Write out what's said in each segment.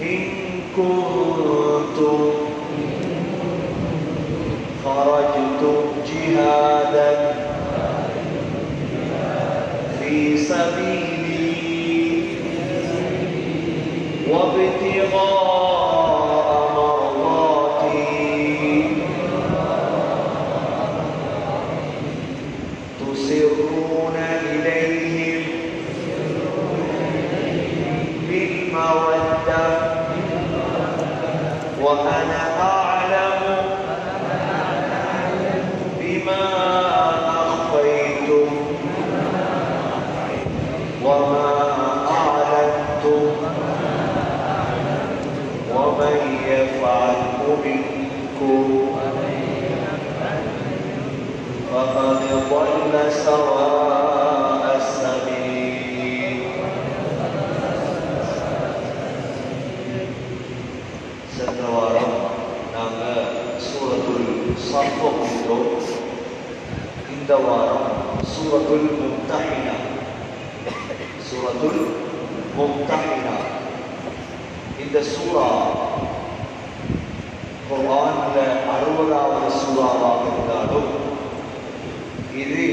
إن كنتم خرجتم جهادا في سبيلي وابتغاء مرضاتي تسرون إليهم بالمودة وأنا أعلم بما أخفيتم وما أعلنتم ومن يفعله منكم فقد ضل سواء السبيل. சென்ற வாரம் நாங்கள் சூரத்துல் ஸஃப் படித்தோம். இந்த வாரம் சூரத்துல் மும்தஹினா. சூரத்துல் மும்தஹினா இந்த சூரா குர்ஆன்ல 60வது சூறாவாக இருந்தாலும் இது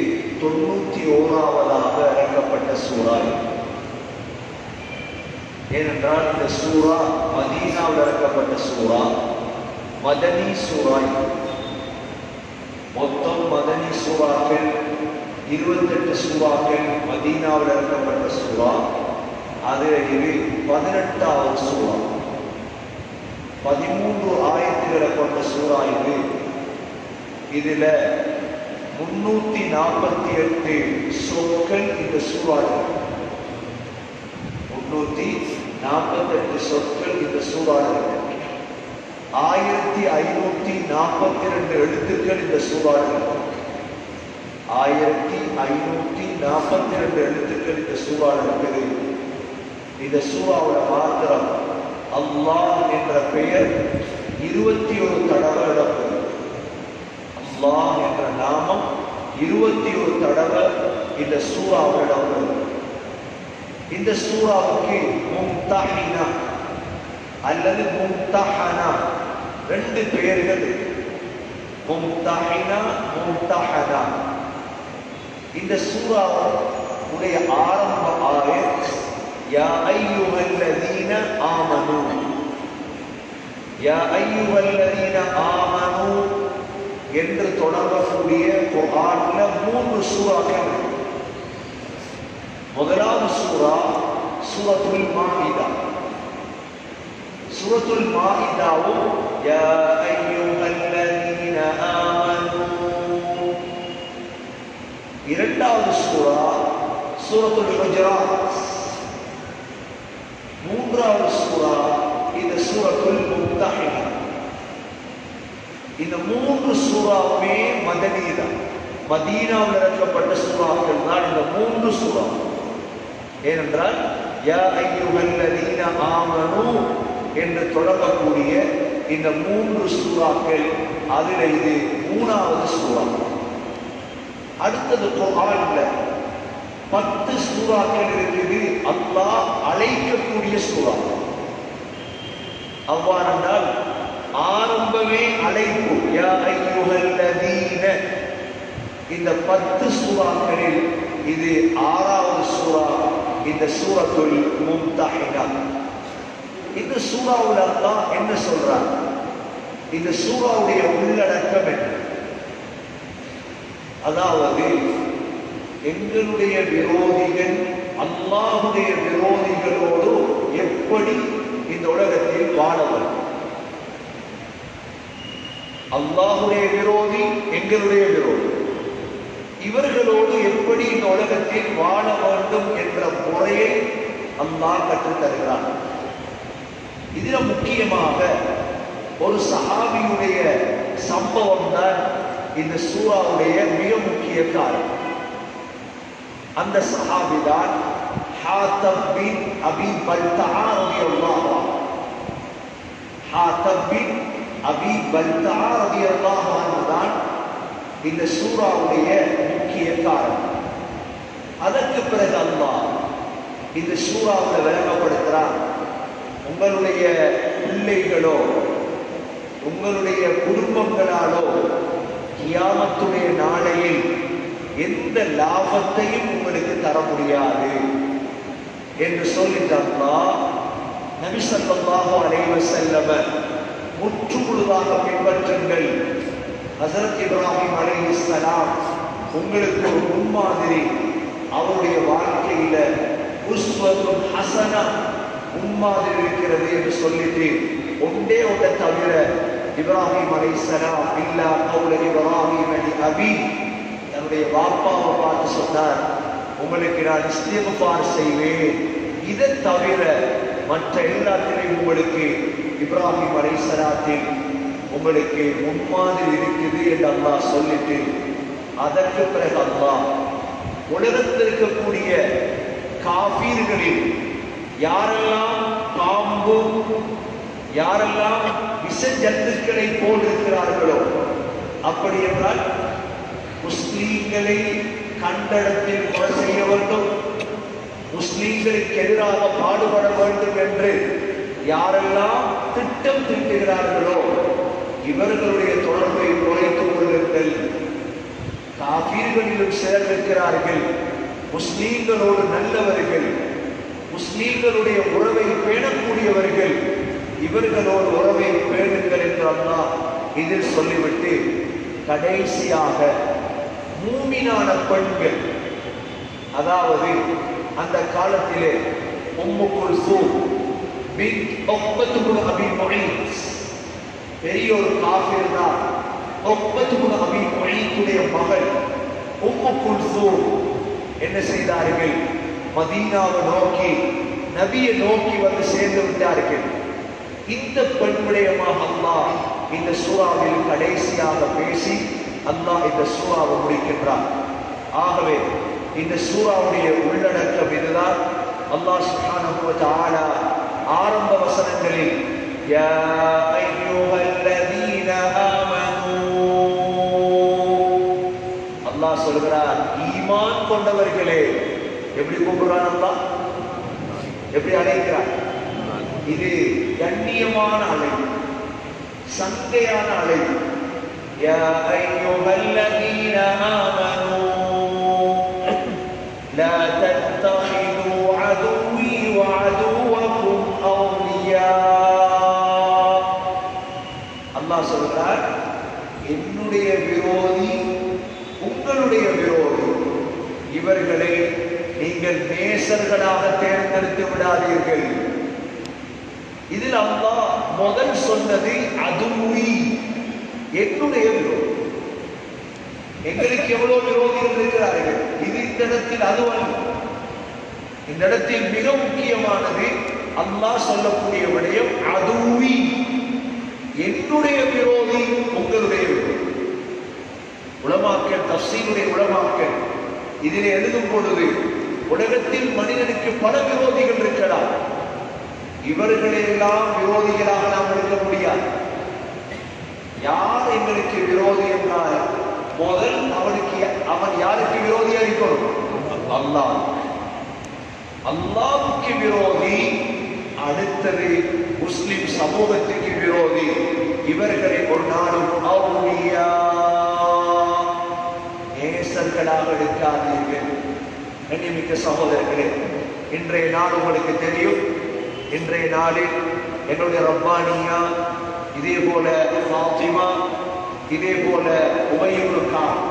91வது இறக்கப்பட்ட சூறா. ஏனென்றால் இந்த சூறா மதீனாவில் இறக்கப்பட்ட சூறா, மதனி சூறா. மொத்தம் மதனி சூறாக்கள் 28 சூறாக்கள் மதீனாவில் இறக்கப்பட்ட சூறா. அது இது 18வது சூறா. 13 ஆயத்துக்களை கொண்ட சூறா இது. இதுல 348 சொற்கள் இந்த சூறா. 348 சொற்கள் இந்த சூறா. 1542 எழுத்துக்கள் இந்த சூறா. 1542 எழுத்துக்கள் இந்த சூறா இருக்குது. இந்த சூறாவோட மாத்திரம் அல்லாஹ் என்ற பெயர் 21 தடவை இடம்பெறும். அல்லாஹ் என்ற நாமம் 21 தடவை இந்த சூறாவில் இடம்பெறும். இந்த சூறாவுக்கு மும்தஹினா அல்லது மும்தஹனா 2 பெயர்கள். மும்தஹினா, மும்தஹனா. இந்த சூறாவுடைய ஆரம்ப ஆயத் யா அய்யுஹல்லதீன ஆமனூ. யா அய்யுஹல்லதீன ஆமனூ என்று தொடங்கக்கூடிய குர்ஆன்ல 3 சூறாக்கள். முதலாவது சூரா சூரத்துல் மாஇதா. சூரத்துல் மாஇதாவும் யா அய்யுஹல்லதீன ஆமனூ. இரண்டாவது சூரா சூரத்துல் ஹுஜராத். மூன்றாவது சூரா இந்த சூரத்துல் மும்தஹினா. இந்த 3 சூறாவுமே மதனீதா, மதீனாவில் இறக்கப்பட்ட சூறாக்கள் தான் இந்த 3 சூறா. ஏனென்றால் யா அய்யுஹல்லதீன ஆமனூ என்று தொடங்கக்கூடிய இந்த 3 சூறாக்கள், அதில் இது 3வது சூறா. அடுத்தது குர்ஆன்ல 10 சூறாக்கள் இருக்குது. அல்லாஹ் அழைக்கக்கூடிய சூறா. அவ்வாறென்றால் ஆரம்பமே அழைப்பு யா அய்யுஹல்லதீன. இந்த 10 சூறாக்களில் இது 6வது சூறா, இந்த சூரத்துல் மும்தஹினா. இந்த சூறாவுல அல்லாஹ் என்ன சொல்றார்? இந்த சூறாவுடைய உள்ளடக்கம் என்ன? அதாவது எங்களுடைய விரோதிகள் அல்லாஹ்வுடைய விரோதிகளோடு எப்படி இந்த உலகத்தில் வாழவர். அல்லாஹ்வுடைய விரோதி எங்களுடைய விரோதி. இவர்களோடு எப்படி இந்த உலகத்தில் வாழ வேண்டும் என்ற முறையை அல்லாஹ் கற்றுத் தருகிறார். இதில் முக்கியமாக ஒரு சஹாபியுடைய சம்பவம் தான் இந்த சூறாவுடைய மிக முக்கிய காரணம். அந்த சஹாபி தான் ஹாத்தப் பின் அபி பல்தஆ ரலியல்லாஹு அன்ஹு. ஹாத்தப் பின் அபி பல்தஆ ரலியல்லாஹு அன்ஹு தான் இந்த சூறாவுடைய முக்கிய காரணம். அதற்கு பிறகு அல்லாஹ் இந்த சூறாவில் விளங்கப்படுத்துகிறார். உங்களுடைய பிள்ளைகளோ உங்களுடைய குடும்பங்களாலோ கியாமத்துடைய நாளையில் எந்த லாபத்தையும் உங்களுக்கு தர முடியாது என்று சொல்லிட்டு அல்லாஹ் நபி ஸல்லல்லாஹு அலைஹி வஸல்லம் முற்றுமுழுதாக பின்பற்றுங்கள். ஹஸரத் இப்ராஹிம் அலைஹிஸ்ஸலாம் உங்களுக்கு ஒரு முன்மாதிரி, அவருடைய வாழ்க்கையில உஸ்வத்துன் ஹஸனா முன்மாதிரி இருக்கிறது என்று சொல்லிட்டு ஒன்றே ஒன்றை தவிர இப்ராஹிம் அலைஹிஸ்ஸலாம் இல்லா கௌல இப்ராஹிம் லி அபீ, தன்னுடைய வாப்பாவை பார்த்து சொன்னார், உங்களுக்கு நான் இஸ்திக்ஃபார் செய்வேன், இதை தவிர மற்ற எல்லாத்திலையும் உங்களுக்கு இப்ராஹிம் அலைஹிஸ்ஸலாத்தில் உங்களுக்கு முன்மாதிரி இருக்குது என்று அல்லாஹ் சொல்லிட்டு அதற்கு பிறகு அல்லாஹ் உலகத்தில் இருக்கக்கூடிய காஃபீர்களில் யாரெல்லாம் பாம்பு, யாரெல்லாம் விஷ ஜந்துக்களை போல் இருக்கிறார்களோ, அப்படி என்றால் முஸ்லீம்களை கண்டடத்தில் கொலை செய்ய வேண்டும், முஸ்லீம்களுக்கு எதிராக பாடுபட வேண்டும் என்று யாரெல்லாம் திட்டம் தீட்டுகிறார்களோ இவர்களுடைய தொடர்பை குறைத்துக் கொள்ளுங்கள். காஃபீர்களிலும் சிலர் இருக்கிறார்கள், முஸ்லீம்களோடு நல்லவர்கள், முஸ்லீம்களுடைய உறவை பேணக்கூடியவர்கள், இவர்களோடு உறவை பேணுங்கள் என்று அல்லாஹ் இதில் சொல்லிவிட்டு கடைசியாக மூமினான பெண்கள், அதாவது அந்த காலத்திலே உம்மு குல்சூம் பின்த் உக்பத் இப்னு அபீ முஈத், பெரிய ஒரு காஃபிர் தான். உக்பத் இப்னு அபீ முஈத்துடைய மகள் உம்மு குல்சூம் என்ன செய்தார்கள்? மதீனாவை நோக்கி, நபியை நோக்கி வந்து சேர்ந்து விட்டார்கள். இந்த பெண் விடயமாக அல்லாஹ் இந்த சூறாவில் கடைசியாக பேசி அல்லாஹ் இந்த சூறாவை முடிக்கின்றார். ஆகவே இந்த சூறாவுடைய உள்ளடக்கம் இதுதான். அல்லாஹ் சுப்ஹானஹு வ தஆலா ஆரம்ப வசனங்களில் யா அய்யுஹல்லதீன ஆமனூ, அல்லாஹ் சொல்கிறார், ஈமான் கொண்டவர்களே. எப்படி கூப்பிடுறான் அல்லாஹ்? எப்படி அழைக்கிறார்? இது கண்ணியமான அழைப்பு, சங்கையான அழைப்பு. யா அய்யுஹல்லதீன ஆமனூ லா தத்தகிது அதுவி வ அதுவக்கும் அவ்லியா. அல்லாஹ் சொல்கிறார், என்னுடைய விரோதி உங்களுடைய விரோதி, இவர்களை நீங்கள் நேசர்களாக தேர்ந்தெடுத்து விடாதீர்கள். இதில் அல்லாஹ் முதல் சொன்னது அதுவி, என்னுடைய விரோதி. எங்களுக்கு எவ்வளவு விரோதிகள் இருக்கிறார்கள், இது இந்த இடத்தில் அதுவல்ல. இந்த இடத்தில் மிக முக்கியமானது அல்லாஹ் சொல்லக்கூடிய விடயம் அதுவி, என்னுடைய விரோதி உங்களுடைய விரோதி. உலமாக்கள், தஃசீருடைய உலமாக்கள் இதில் எழுதும் பொழுது உலகத்தில் மனிதனுக்கு பல விரோதிகள் இருக்கலாம், இவர்களெல்லாம் விரோதிகளாக நாம் இருக்க முடியாது. யார் எங்களுக்கு விரோதி என்றால் முதல் அவன் யாருக்கு விரோதியா இருக்கணும்? அல்லாஹ். அல்லாஹ்வுக்கு விரோதி, அடுத்தது முஸ்லிம் சமூகத்துக்கு விரோதி. இவர்களை ஒரு நாளும் அவுலியா, நேசர்களாக எடுக்காதீர்கள். கண்ணியமிக்க சகோதரர்களே, இன்றைய நாள் உங்களுக்கு தெரியும். இன்றைய நாளில் எங்களுடைய ரப்பானியா, இதே போல ஃபாத்திமா, இதே போல உபையுல் காப்,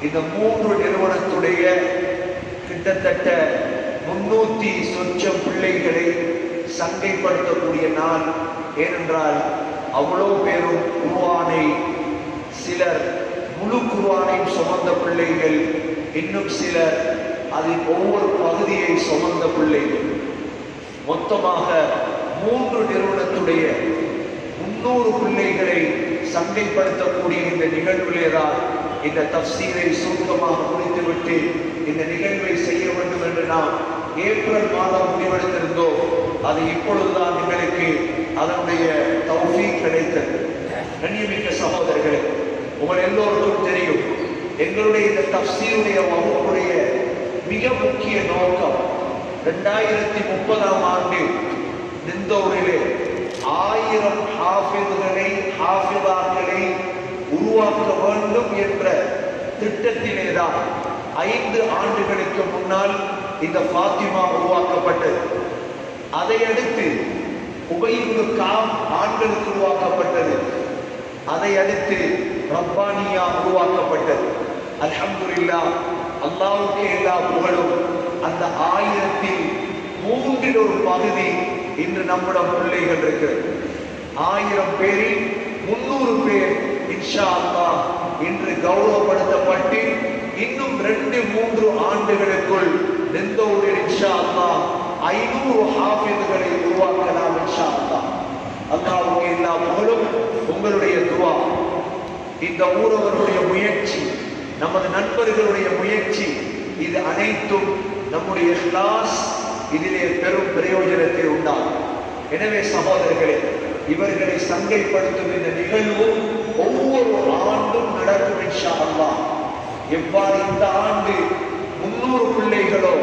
இந்த மூன்று நிறுவனத்துடைய கிட்டத்தட்ட 300 சொச்சம் பிள்ளைகளை சங்கைப்படுத்தக்கூடிய நாள். ஏனென்றால் அவ்வளோ பேரும் குர்ஆனை, சிலர் முழு குர்ஆனையும் சுமந்த பிள்ளைகள், இன்னும் சிலர் அதில் ஒவ்வொரு பகுதியை சுமந்த பிள்ளைகள். மொத்தமாக 3 நிறுவனத்துடைய 300 பிள்ளைகளை சங்கைப்படுத்தக்கூடிய இந்த நிகழ்விலேதான் இந்த தஃசீரை சுருக்கமாக முடித்துவிட்டு இந்த நிகழ்வை செய்ய வேண்டும் என்று நாம் ஏப்ரல் மாதம் முடிவெடுத்திருந்தோம். அது இப்பொழுதுதான் எங்களுக்கு அதனுடைய தௌஃபீக் கிடைத்தது. கண்ணியமிக்க சகோதரர்களே, உங்கள் எல்லோருக்கும் தெரியும், எங்களுடைய இந்த தஃசீருடைய வகுப்புடைய மிக முக்கிய நோக்கம் 2030 நிந்தோரிலே 1000 ஹாஃபிதுகளை ஹாஃபிதாக்களை உருவாக்க வேண்டும் என்ற திட்டத்திலேதான் 5 ஆண்டுகளுக்கு முன்னால் இந்த ஃபாத்திமா உருவாக்கப்பட்டது. அதை அடுத்து உபை இப்னு கஅப் ஆண்களுக்கு உருவாக்கப்பட்டது. அதை அடுத்து ரப்பானியா உருவாக்கப்பட்டது. அல்ஹம்துலில்லாஹ், அல்லாஹ்வுக்கு எல்லா புகழும். அந்த 1000-ல் 3 ஒரு பகுதி இன்று நம்முடைய பிள்ளைகள் இருக்கிறது. 1000 பேரில் 300 பேர் இன்ஷா அல்லாஹ் இன்று கௌரவப்படுத்தப்பட்டு இன்னும் 2-3 ஆண்டுகளுக்குள் நிந்தோரில் இன்ஷா அல்லாஹ் 500 ஹாஃபிதுகளை உருவாக்கலாம் இன்ஷா அல்லாஹ். அல்லாஹ்வுக்கு எல்லா புகழும். உங்களுடைய துஆ, இந்த ஊரவர்களுடைய முயற்சி, நமது நண்பர்களுடைய முயற்சி, இது அனைத்தும் நம்முடைய இஹ்லாஸ் இதிலே பெரும் பிரயோஜனத்தை உண்டாகும். எனவே சகோதரர்களே, இவர்களை சங்கைப்படுத்தும் இந்த நிகழ்வு ஒவ்வொரு ஆண்டும் நடக்கும் இன்ஷா அல்லாஹ். எவ்வாறு இந்த ஆண்டு 300 பிள்ளைகளோ,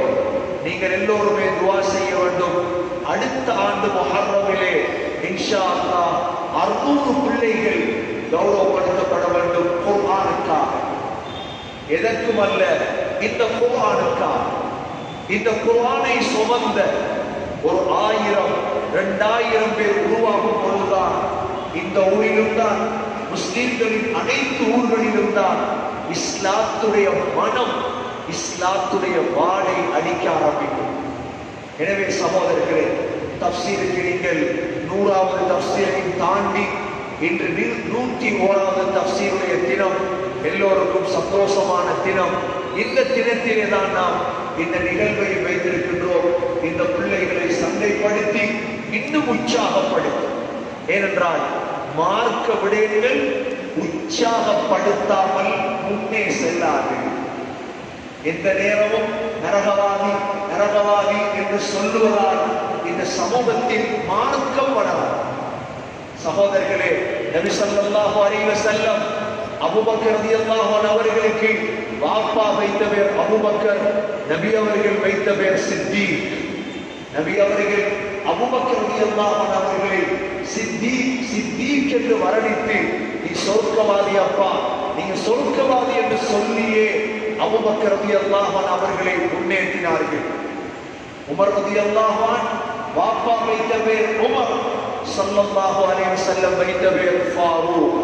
நீங்கள் எல்லோருமே துஆ செய்ய வேண்டும். அடுத்த ஆண்டு முஹர்ரமிலே இன்ஷா அல்லாஹ் 600 பிள்ளைகள் கௌரவப்படுத்தப்பட வேண்டும் குர்ஆனுக்காக. எதற்கும் அல்ல, இந்த குர்ஆனுக்காக. இந்த குர்ஆனை சுமந்த ஒரு 1000, 2000 பேர் உருவாகும் பொழுதுதான் இந்த ஊரிலும் தான், முஸ்லிம்களின் அனைத்து ஊர்களிலும் தான் இஸ்லாத்துடைய மனம், இஸ்லாத்துடைய வாடை அடிக்க ஆரம்பிக்கும். எனவே சகோதரர்களே, தஃப்சீருக்கு நீங்கள் 100வது தஃப்சீரை தாண்டி இன்று 101வது தஃப்சீருடைய தினம் எல்லோருக்கும் சந்தோஷமான தினம். இந்த தினத்திலே தான் நாம் இந்த நிகழ்வை வைத்திருக்கின்றோம். இந்த பிள்ளைகளை சந்தைப்படுத்தி இன்னும் உற்சாகப்படுத்தும். ஏனென்றால் மார்க்க விடயங்கள் உற்சாகப்படுத்தாமல் முன்னே செல்லாது. எந்த நேரமும் நரகவாதி நரகவாதி என்று சொல்லுவதால் இந்த சமூகத்தில் மார்க்கம் வளரும். சகோதரர்களே, நபி ஸல்லல்லாஹு அலைஹி வஸல்லம் அபூபக்கர் ரலியல்லாஹு அன்ஹு அவர்களுக்கு வாப்பா வைத்த பேர் அபூபக்கர், நபி அவர்கள் வைத்த பேர் சித்தீக். நபி அவர்கள் அபூபக்கர் ரலியல்லாஹு அன்ஹு அவர்களை சித்தீக் என்று வர்ணித்து, நீ சொர்க்கவாதி அப்பா, நீங்க சொர்க்கவாதி என்று சொல்லியே அபூபக்கர் ரலியல்லாஹு அன்ஹு அவர்களை முன்னேற்றினார்கள். உமர் ரலியல்லாஹு அன்ஹு வாப்பா வைத்த பேர் உமர், ஸல்லல்லாஹு அலைஹி வஸல்லம் வைத்த பேர் ஃபாரூக்.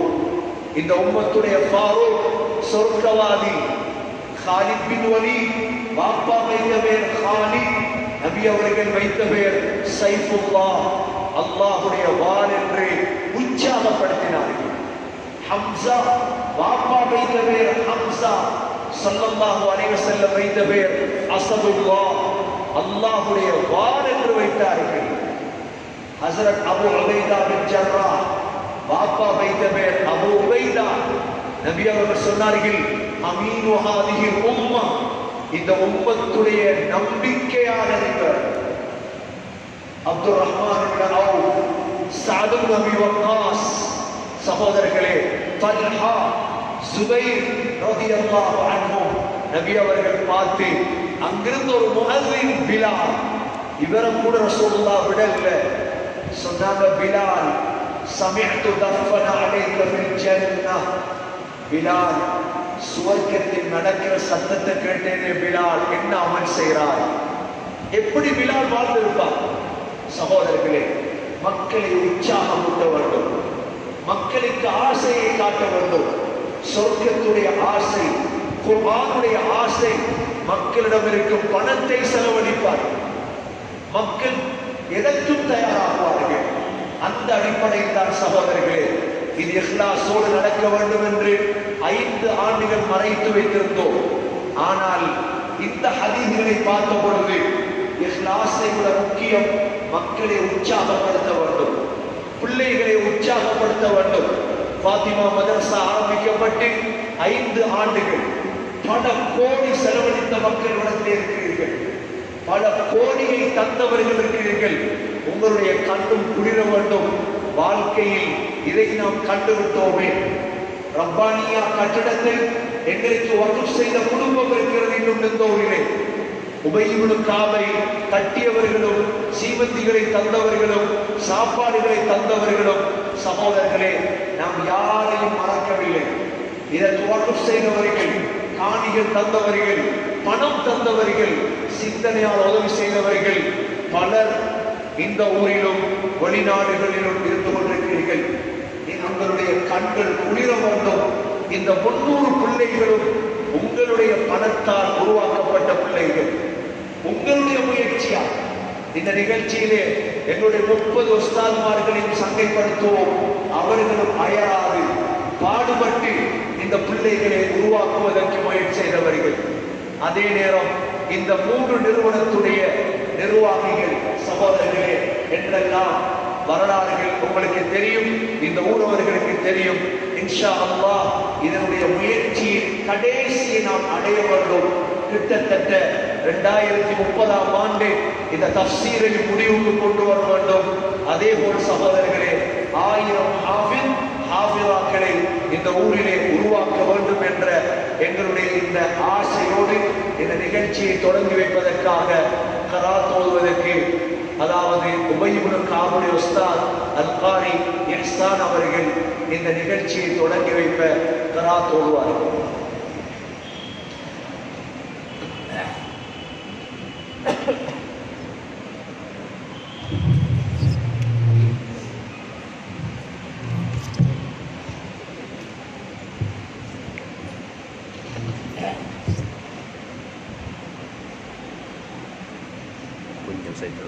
இந்த உம்மத்துடைய ஃபாரூக் சொர்க்கவாதி. காலித் பின் வலீத் வாப்பா வைத்த பேர் காலித், நபி அவர்கள் வைத்த பேர் சைஃபுல்லாஹ், அல்லாஹ்வுடைய வாள் என்று உற்சாகப்படுத்தினார்கள். ஹம்ஸா வாப்பா வைத்த பேர் ஹம்ஸா, ஸல்லல்லாஹு அலைஹி வஸல்லம் வைத்த பேர் அஸதுல்லாஹ், அல்லாஹ்வுடைய வாள் என்று வைத்தார்கள். ஹஸரத் அபூ உபைதா பின் ஜர்ராஹ் வாப்பா வைத்த பேர் அபூ உபைதா, நபி அவர்கள் சொன்னார்கள் அமீனு ஹாதிஹி உம்மா, இந்த உம்மத்துடைய நம்பிக்கையாளர் இவர். அப்துர் ரஹ்மான் இப்னு அவுஃப், சஅத் இப்னு அபீ வக்காஸ். சகோதரர்களே, தல்ஹா, சுபைர் ரலியல்லாஹு அன்ஹும் நபி அவர்கள் பார்த்து, அங்கிருந்து ஒரு முஅஸ்ஸின் பிலால், இவரை கூட ரசூலுல்லாஹ் விடல. சொன்னாங்க, பிலால் சமிஅது தஃபன அலைக ஃபில் ஜன்னah, பிலால் சுவர்க்கத்தில் நடக்கிற சத்தத்தை கேட்டேனே பிலால், என்ன அமல் செய்கிறாய்? எப்படி பிலால் வாழ்ந்திருப்பார்? சகோதரர்களே, மக்களை உற்சாகமூட்ட வேண்டும், மக்களுக்கு ஆசையை காட்ட வேண்டும். சொர்க்கத்துடைய ஆசை, குர்ஆனுடைய ஆசை, மக்களிடம் இருக்கும் பணத்தை செலவழிப்பார், மக்கள் எதற்கும் தயாராகுவார்கள். அந்த அடிப்படையில் தான் சகோதரர்களே, இது இஹ்லாஸோடு நடக்க வேண்டும் என்று 5 ஆண்டுகள் மறைத்து வைத்திருந்தோம். ஆனால் இந்த ஹதீஸ்களை பார்த்த பொழுது இஹ்லாஸை விட முக்கியம் மக்களை உற்சாகப்படுத்த வேண்டும், பிள்ளைகளை உற்சாகப்படுத்த வேண்டும். ஃபாத்திமா மதரசா ஆரம்பிக்கப்பட்டு 5 ஆண்டுகள், பல கோடி செலவழித்த மக்கள் இடத்திலே இருக்கிறீர்கள், பல கோடியை தந்தவர்கள் இருக்கிறீர்கள். உங்களுடைய கண்ணும் குளிர வேண்டும். வாழ்க்கையில் இதை நாம் கண்டுவிட்டோமே. ரப்பானியா கட்டிடத்தை எங்களுக்கு வக்ஃப் செய்த குடும்பம் இருக்கிறது இன்னும் நிந்தோரிலே. உபய் இப்னு கஅபை கட்டியவர்களும் சீமந்திகளை தந்தவர்களும் சாப்பாடுகளை தந்தவர்களும் சகோதரர்களே நாம் யாரையும் மறக்கவில்லை. இதற்கு வக்ஃப் செய்தவர்கள், காணிகள் தந்தவர்கள், பணம் தந்தவர்கள், சிந்தனையால் உதவி செய்தவர்கள் பலர் இந்த ஊரிலும் வெளிநாடுகளிலும் இருந்து கொண்டிருக்கிறீர்கள். உங்களுடைய கண்கள் குளிர வேண்டும். இந்த 300 பிள்ளைகளும் உங்களுடைய பணத்தால் உருவாக்கப்பட்ட பிள்ளைகள், உங்களுடைய முயற்சியால். இந்த நிகழ்ச்சியிலே எங்களுடைய 30 உஸ்தாத்மார்களையும் சங்கைப்படுத்துவோம். அவர்களும் அயராது பாடுபட்டு இந்த பிள்ளைகளை உருவாக்குவதற்கு முயற்சி செய்தவர்கள். அதே நேரம் இந்த 3 நிறுவனத்துடைய நிர்வாகிகள் சகோதரர்களே என்றெல்லாம் வரலாறுகள் உங்களுக்கு தெரியும், இந்த ஊரவர்களுக்கு தெரியும். இன்ஷா அல்லாஹ் இதனுடைய முயற்சியின் கடைசியை நாம் அடைய வேண்டும். கிட்டத்தட்ட 2030ஆம் ஆண்டு இந்த தஃசீரை முடிவுக்கு கொண்டு வர வேண்டும். அதே போல் சகோதரர்களே 1000 ஹாஃபிஸ் ஹாஃபிதாக்களை இந்த ஊரிலே உருவாக்க வேண்டும் என்ற எங்களுடைய இந்த ஆசையோடு இந்த நிகழ்ச்சியை தொடங்கி வைப்பதற்காக கராத் ஓதுவதற்கு, அதாவது உபய் இப்னு கஅபுடைய உஸ்தாத் அல்-காரி இஹ்சான் அவர்கள் இந்த நிகழ்ச்சியை தொடங்கி வைப்ப கராத் ஓதுவார்கள். கொஞ்சம் சைடு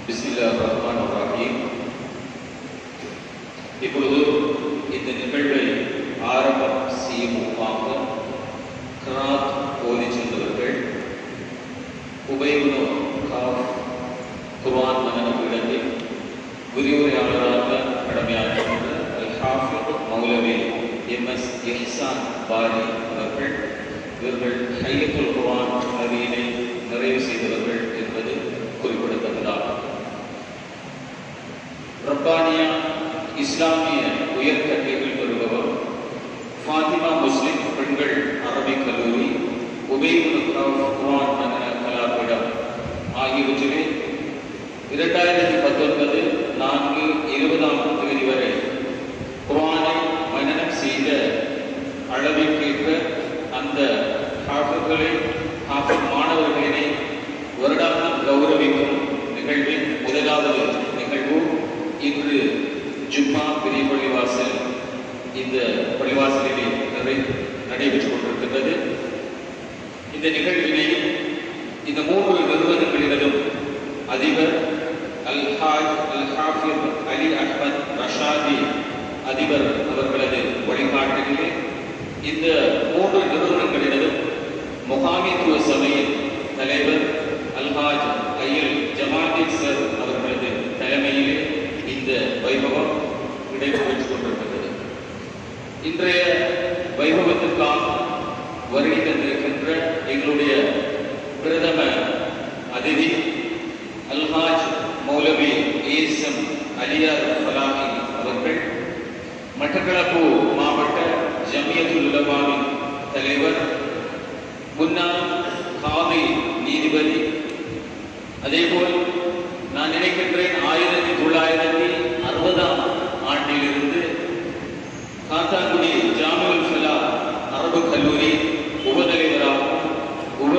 பிஸ்மில்லாஹிர்ரஹ்மானிர்ரஹீம். இப்பொழுது இந்த நிகழ்வை ஆரம்பம் செய்யும் முன்பாக கிராத் ஓதி சென்றவர்கள் உபைபுனு காஃப் குர்ஆன் மனன பீடத்தில் விரிவுரையாளராக கடமையாற்றுகின்ற அல்-ஹாஃபித் மௌலவி எம்.எஸ். இஹ்சான் பாரி அவர்கள் இவர்கள் ஹையத்துல் குர்ஆன் அறிவினை நிறைவு செய்தவர்கள் என்பது குறிப்பிடத்தக்கதாகும். ரப்பானியா இஸ்லாமிய உயர்கல்விகள் பெறுபவர், ஃபாத்திமா முஸ்லிம் பெண்கள் அரபிக் கல்லூரி, உபைபுனு காஃப் குர்ஆன் மனன கலாபீடம் ஆகியவற்றிலே 2019 4/20 தேதி வரை குர்ஆனை மனனம் செய்த அளவிற்கேற்ப அந்த ஹாஃபித் மாணவர்களினை வருடாந்தம் கௌரவிக்கும் நிகழ்வின் முதலாவது நிகழ்வு இன்று ஜும்மா பெரிய பள்ளிவாசல் இந்த பள்ளிவாசலிலே நடைபெற்றுக் கொண்டிருக்கின்றது. இந்த நிகழ்வினை இந்த 3 நிறுவனங்களிலும் அதிபர் அல்-ஹாஃபித் அலி அஹ்மத் ரஷாதி அதிபர் அவர்களது வழிகாட்டுதலிலே இந்த 3 நிறுவனங்களிலும் முகாமித்துவ சபையின் தலைவர் அல்ஹாஜ் ஐயல் ஜமாதீன் சர் அவர்களது தலைமையிலே இந்த வைபவம் நடைபெற்றுக் கொண்டிருக்கின்றது. இன்றைய வைபவத்திற்காக வருகை தந்திருக்கின்ற எங்களுடைய பிரதம அதிதி அல்ஹாஜ் மௌலவி ஏஎஸ்எம் அலியார் ஃபலாஹி அவர்கள், மட்டக்களப்பு மாவட்ட ஜமியத்துல் உலமாவின் தலைவர், முன்னாள் காதி நீதிபதி, அதேபோல் நான் நினைக்கின்றேன் 1960ஆம் ஆண்டிலிருந்து காத்தாங்குடி ஜாமிஉல் ஃபலா அரபு கல்லூரி உபதலைவராகவும் உப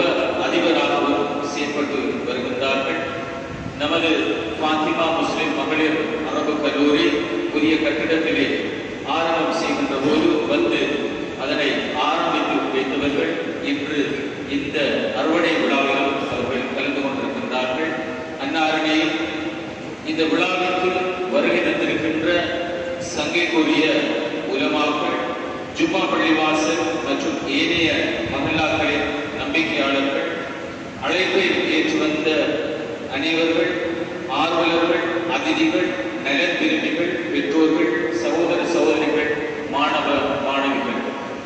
அதிபராகவும் செயல்பட்டு வருகின்றார்கள். நமது ஃபாத்திமா முஸ்லிம் மகளிர் அரபு கல்லூரி புதிய கட்டிடத்திலே ஆரம்பம் செய்கின்ற போது வந்து அதனை ஆரம்பித்து வைத்தவர்கள் இன்று இந்த அறுவடை விழாவிலும் அவர்கள் கலந்து கொண்டிருக்கின்றார்கள். அன்னாரிடையே இந்த விழாவிற்கு வருகை தந்திருக்கின்ற சங்கைக்குரிய உலமாக்கள், ஜும்மா பள்ளிவாசல் மற்றும் ஏனைய மஹல்லாக்களின் நம்பிக்கையாளர்கள், அழைப்பை ஏற்று வந்த அனைவர்கள், ஆர்வலர்கள், அதிதிகள், நலன் விரும்பிகள், பெற்றோர்கள், சகோதர சகோதரிகள், மாணவ மாணவிகள்,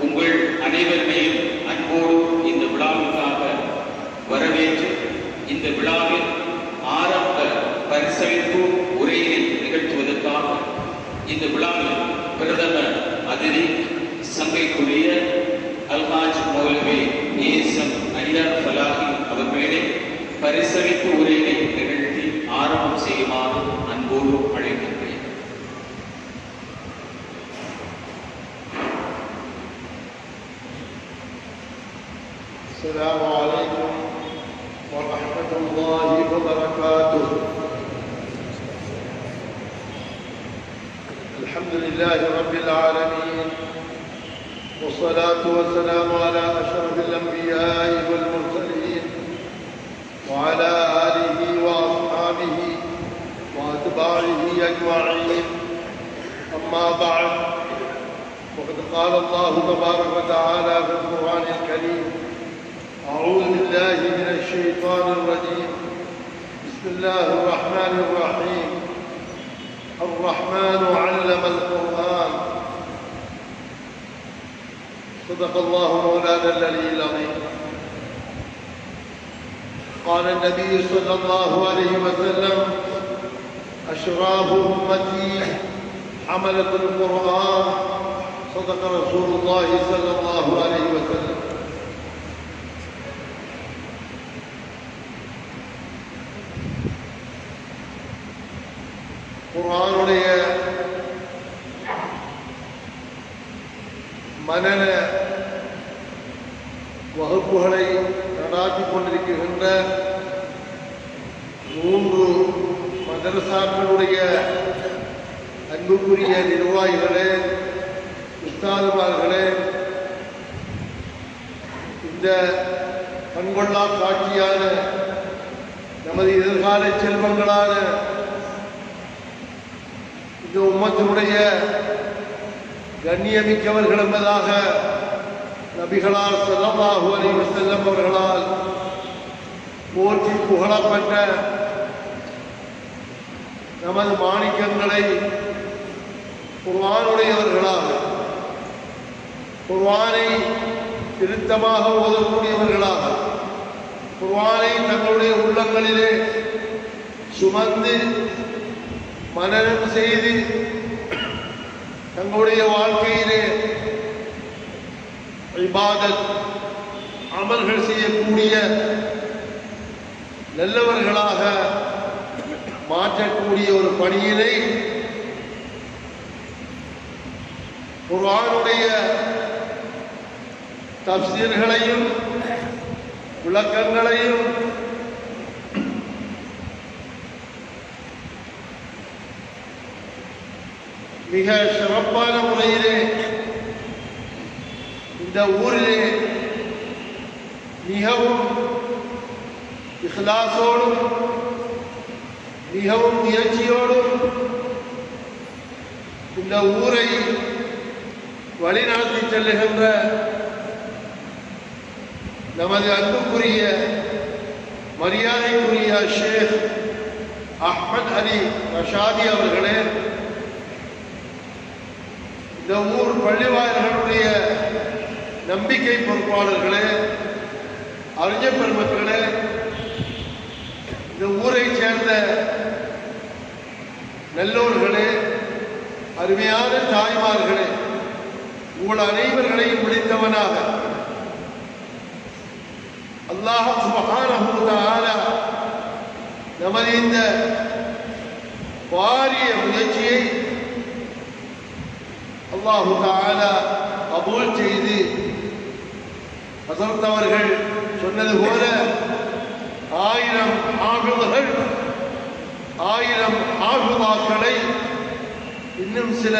உங்கள் அனைவரையும் அன்போடு இந்த விழாவுக்காக வரவேற்று இந்த விழாவில் ஆரம்ப பரிசளிப்பு உரையை நிகழ்த்துவதற்காக இந்த விழாவில் பிரதம அதிதி சங்கைக்குரிய அல்ஹாஜ் மௌலவி ஏசம் அலியார் ஃபலாஹி அவர்களிடம் பரிசளிப்பு உரையை நிகழ்த்தி ஆரம்பம் செய்யுமாறு அன்போடு அழைக்கின்றேன். السلام عليكم ورحمة الله وبركاته. الحمد لله رب العالمين، والصلاة والسلام على أشرف الأنبياء والمرسلين وعلى آله وأصحابه وأتباعه أجمعين. أما بعد، وقد قال الله تبارك وتعالى في القرآن الكريم: أعوذ بالله من الشيطان الرجيم، بسم الله الرحمن الرحيم. الرحمن علم القرآن. صدق الله مولانا العلي العظيم. قال النبي صلى الله عليه وسلم: أشراف أمتي حملة القرآن. صدق رسول الله صلى الله عليه وسلم. குர்ஆனுடைய மனன வகுப்புகளை நடாத்தி கொண்டிருக்கின்ற 3 மதரசாக்களுடைய அன்புக்குரிய நிர்வாகிகளே, உஸ்தாதுமார்களே, இந்த கண்கொள்ளா காட்சியான நமது எதிர்கால செல்வங்களான இந்த உம்மத்தினுடைய கண்ணியமிக்கவர்கள் என்பதாக நபிகளால் ஸல்லல்லாஹு அலைஹி வஸல்லம் அவர்களால் போற்றி புகழப்பட்ட நமது மாணிக்கங்களை குர்ஆனுடையவர்களாக, குர்ஆனை திருத்தமாக ஓதக்கூடியவர்களாக, குர்ஆனை தங்களுடைய உள்ளங்களிலே சுமந்து மனனம் செய்து தங்களுடைய வாழ்க்கையிலே இபாதத் அமல்கள் செய்யக்கூடிய நல்லவர்களாக மாற்றக்கூடிய ஒரு பணியினை குர்ஆனுடைய தஃப்சீர்களையும் விளக்கங்களையும் மிக சிறப்பான முறையிலே இந்த ஊரிலே மிகவும் இஹ்லாஸோடும் மிகவும் முயற்சியோடும் இந்த ஊரை வழிநடத்தி செல்லுகின்ற நமது அன்புக்குரிய மரியாதைக்குரிய ஷேக் அஹ்மத் அலி ரஷாதி அவர்களே, இந்த ஊர் பள்ளிவாயல்களுடைய நம்பிக்கை பொறுப்பாளர்களே, அறிஞர் பெருமக்களே, இந்த ஊரை சேர்ந்த நல்லோர்களே, அருமையான தாய்மார்களே, உங்கள் அனைவர்களையும் விழித்தவனாக அல்லாஹ் சுப்ஹானஹு வ தஆலா நமது இந்த பாரிய முயற்சியை அல்லாஹ் தஆலா கபூல் செய்து, ஹஸரத் அவர்கள் சொன்னது போல 1000 ஆண்டுகள் ஹாஃபிதாக்களை இன்னும் சில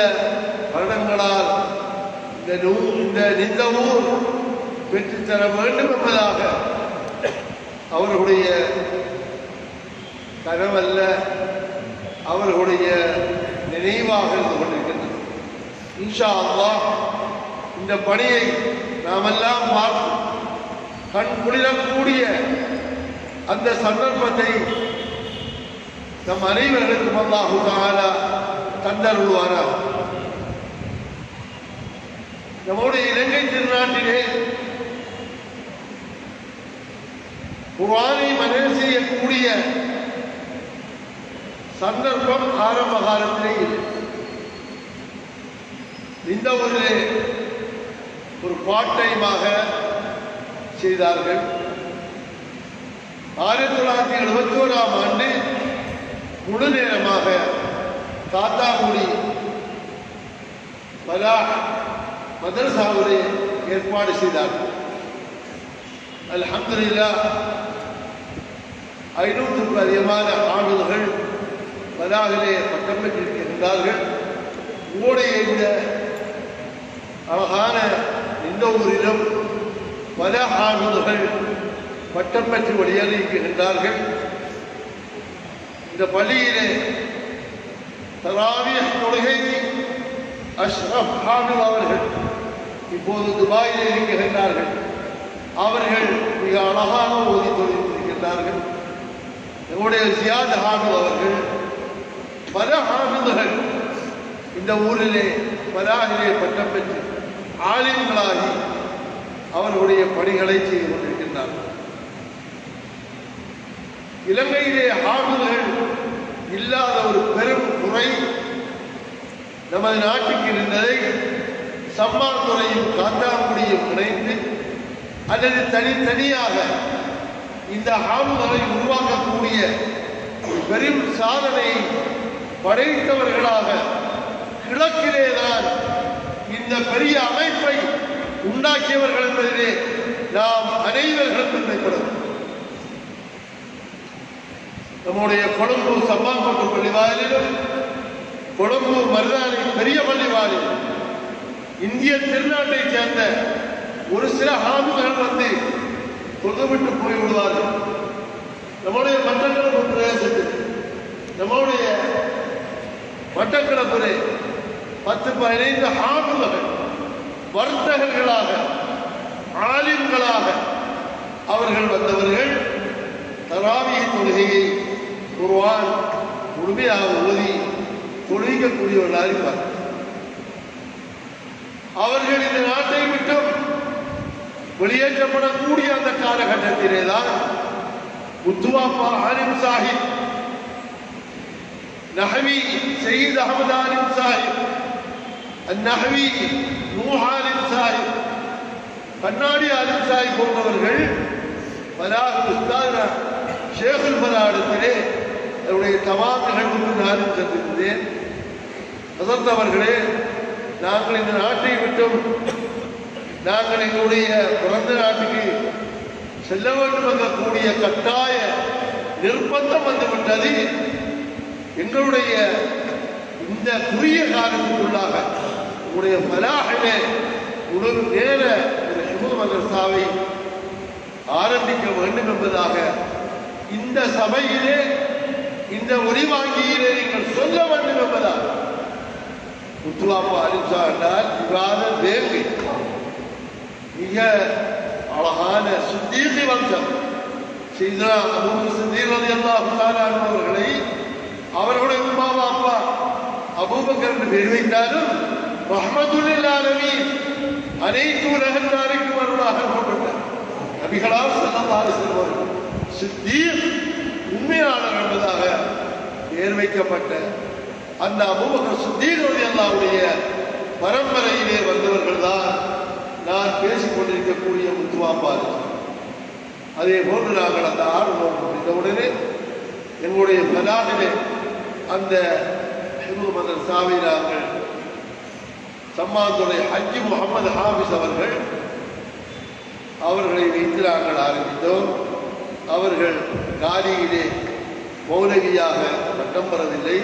வருடங்களால் இந்த நிந்தவூர் பெற்றுத்தர வேண்டும் என்பதாக அவர்களுடைய கனவல்ல, அவர்களுடைய நினைவாக இருந்து கொண்டிருக்கின்றது. இன்ஷா அல்லாஹ் இந்த பணியை நாமெல்லாம் பார்த்து கண் குளிரக்கூடிய அந்த சந்தர்ப்பத்தை நம் அனைவர்களுக்கும் அல்லாஹு தஆலா தந்தருள்வாராக. நம்முடைய இலங்கை திருநாட்டிலே குர்ஆனை மனனம் செய்யக்கூடிய சந்தர்ப்பம் ஆரம்ப காலத்திலே இல்லை. இந்த ஒரு பார்ட் டைமாக செய்தார்கள். 1971ஆம் ஆண்டு முழு நேரமாக காத்தாங்குடி பலாஹ் மதரசாவிலே ஏற்பாடு செய்தார்கள். அல்ஹம்துலில்லாஹ் 500க்கும் அதிகமான ஆளுநர்கள் பலாகிலே பட்டம் பெற்றிருக்கின்றார்கள். உங்களுடைய இந்த அழகான இந்த ஊரிலும் பல ஆளுநர்கள் பட்டம் பெற்று வெளியேறியிருக்கின்றார்கள். இந்த பள்ளியிலே தராவியஹ் தொழுகை அஷ்ரப் ஹாமித் அவர்கள் இப்போது துபாயிலே இருக்கின்றார்கள். அவர்கள் மிக அழகாக ஓதி தொழில்கின்றார்கள். நம்முடைய ஜியாத் ஹாமித் அவர்கள் பல ஹாமிதுகள் இந்த ஊரிலே பலாகிலே பட்டம் பெற்று ஆலிம்களாகி அவர்களுடைய பணிகளை செய்து கொண்டிருக்கின்றார்கள். இலங்கையிலே ஹாமிதுகள் இல்லாத ஒரு பெரும் குறை நமது நாட்டுக்கு இருந்ததை சம்மான் துறையும் காத்தாங்குடியும் இணைந்து அல்லது தனித்தனியாக இந்த ஹாமிதுகளை உருவாக்கக்கூடிய பெரும் சாதனையை படைத்தவர்களாக கிழக்கிலேதான் இந்த பெரிய அமைப்பை உண்டாக்கியவர்கள் என்பதிலே நாம் அனைவர்களும் பெருமைப்படும். நம்முடைய கொழும்பு சம்மாங்கோட்டு பள்ளிவாயிலும் கொழும்பு மருதானி பெரிய பள்ளிவாயிலும் இந்திய திருநாட்டைச் சேர்ந்த ஒரு சில ஹாமிதுகள் வந்து தொகுவிட்டு போய்விடுவார்கள். நம்முடைய மட்டக்களப்பு பிரதேசத்தில் நம்முடைய மட்டக்களப்பிலே 10-15 ஹாமிதுகள் வர்த்தகர்களாக ஆலிம்களாக அவர்கள் வந்தவர்கள் தராவிய தொழுகையை குர்ஆன் முழுமையாக ஓதி தொழுவிக்கக்கூடியவர்களாக இருப்பார்கள். அவர்கள் இந்த நாட்டை விட்டும் வெளியேற்றப்படக்கூடிய அந்த காலகட்டத்திலே தான் முத்துவாப்பா ஆலிம் சாஹிப், நஹவி சயீத் அஹமது ஆலிம் சாஹிப், நஹவி நூஹ் ஆலிம் சாஹிப், கண்ணாடி ஆலிம் சாஹிப் போன்றவர்கள் பலாஹ் உஸ்தாத் ஷேகுல் பலாடத்திலே அவருடைய தவாம் நிகழ்வுக்கு நானும் சென்றிருந்தேன். ஹஸரத் அவர்களே, நாங்கள் இந்த நாட்டை விட்டும் நாங்கள் எங்களுடைய பிறந்த நாட்டுக்கு செல்ல வேண்டும் என்கூடிய கட்டாய நிர்பந்தம் வந்துவிட்டது. எங்களுடைய இந்த குறுகிய காலத்துக்குள்ளாக உங்களுடைய பலாஹிலே ஒரு நேர ஒரு ஹிஃபுல் மதரசாவை ஆரம்பிக்க வேண்டும் என்பதாக இந்த சபையிலே இந்த ஒலிவாங்கியிலே நீங்கள் சொல்ல வேண்டும் என்பதாக முத்துவாப்பா அலிம்சா என்றால் விவாத வேங்கை, மிக அழகான சித்தீகி வம்சம். சையதுனா அபூபக்கர் சித்தீக் ரலியல்லாஹு தஆலா அன்ஹு அவர்களை அவர்களுடைய உம்மா அப்பா அபூபக்கர் என்று பெயர் வைத்தாலும் ரஹ்மத்துல் லில் ஆலமீன் அனைத்து உலகத்தாருக்கும் அருளாக அனுப்பப்பட்டார். நபிகளார் ஸல்லல்லாஹு அலைஹி வஸல்லம் அவர்கள் சித்தீக் உண்மையாளர் என்பதாக பெயர் வைக்கப்பட்ட அந்த அபூபக்கர் சித்தீக் ரலியல்லாஹுடைய பரம்பரையிலே வந்தவர்கள் தான் நான் பேசிக் கொண்டிருக்கக்கூடிய முத்துவாப்பா. அதே போன்று நாங்கள் அந்த ஆர்வம் முடிந்தவுடனே எங்களுடைய பலாகிலே அந்த ஹிஃபுல் மதரசாவை நாங்கள் சம்மாந்துறை ஹஜ்ஜி முகமது ஹாஃபிஸ் அவர்களை வைத்து நாங்கள் ஆரம்பித்தோம். அவர்கள் காலியிலே மௌலவியாக பட்டம் பெறவில்லை,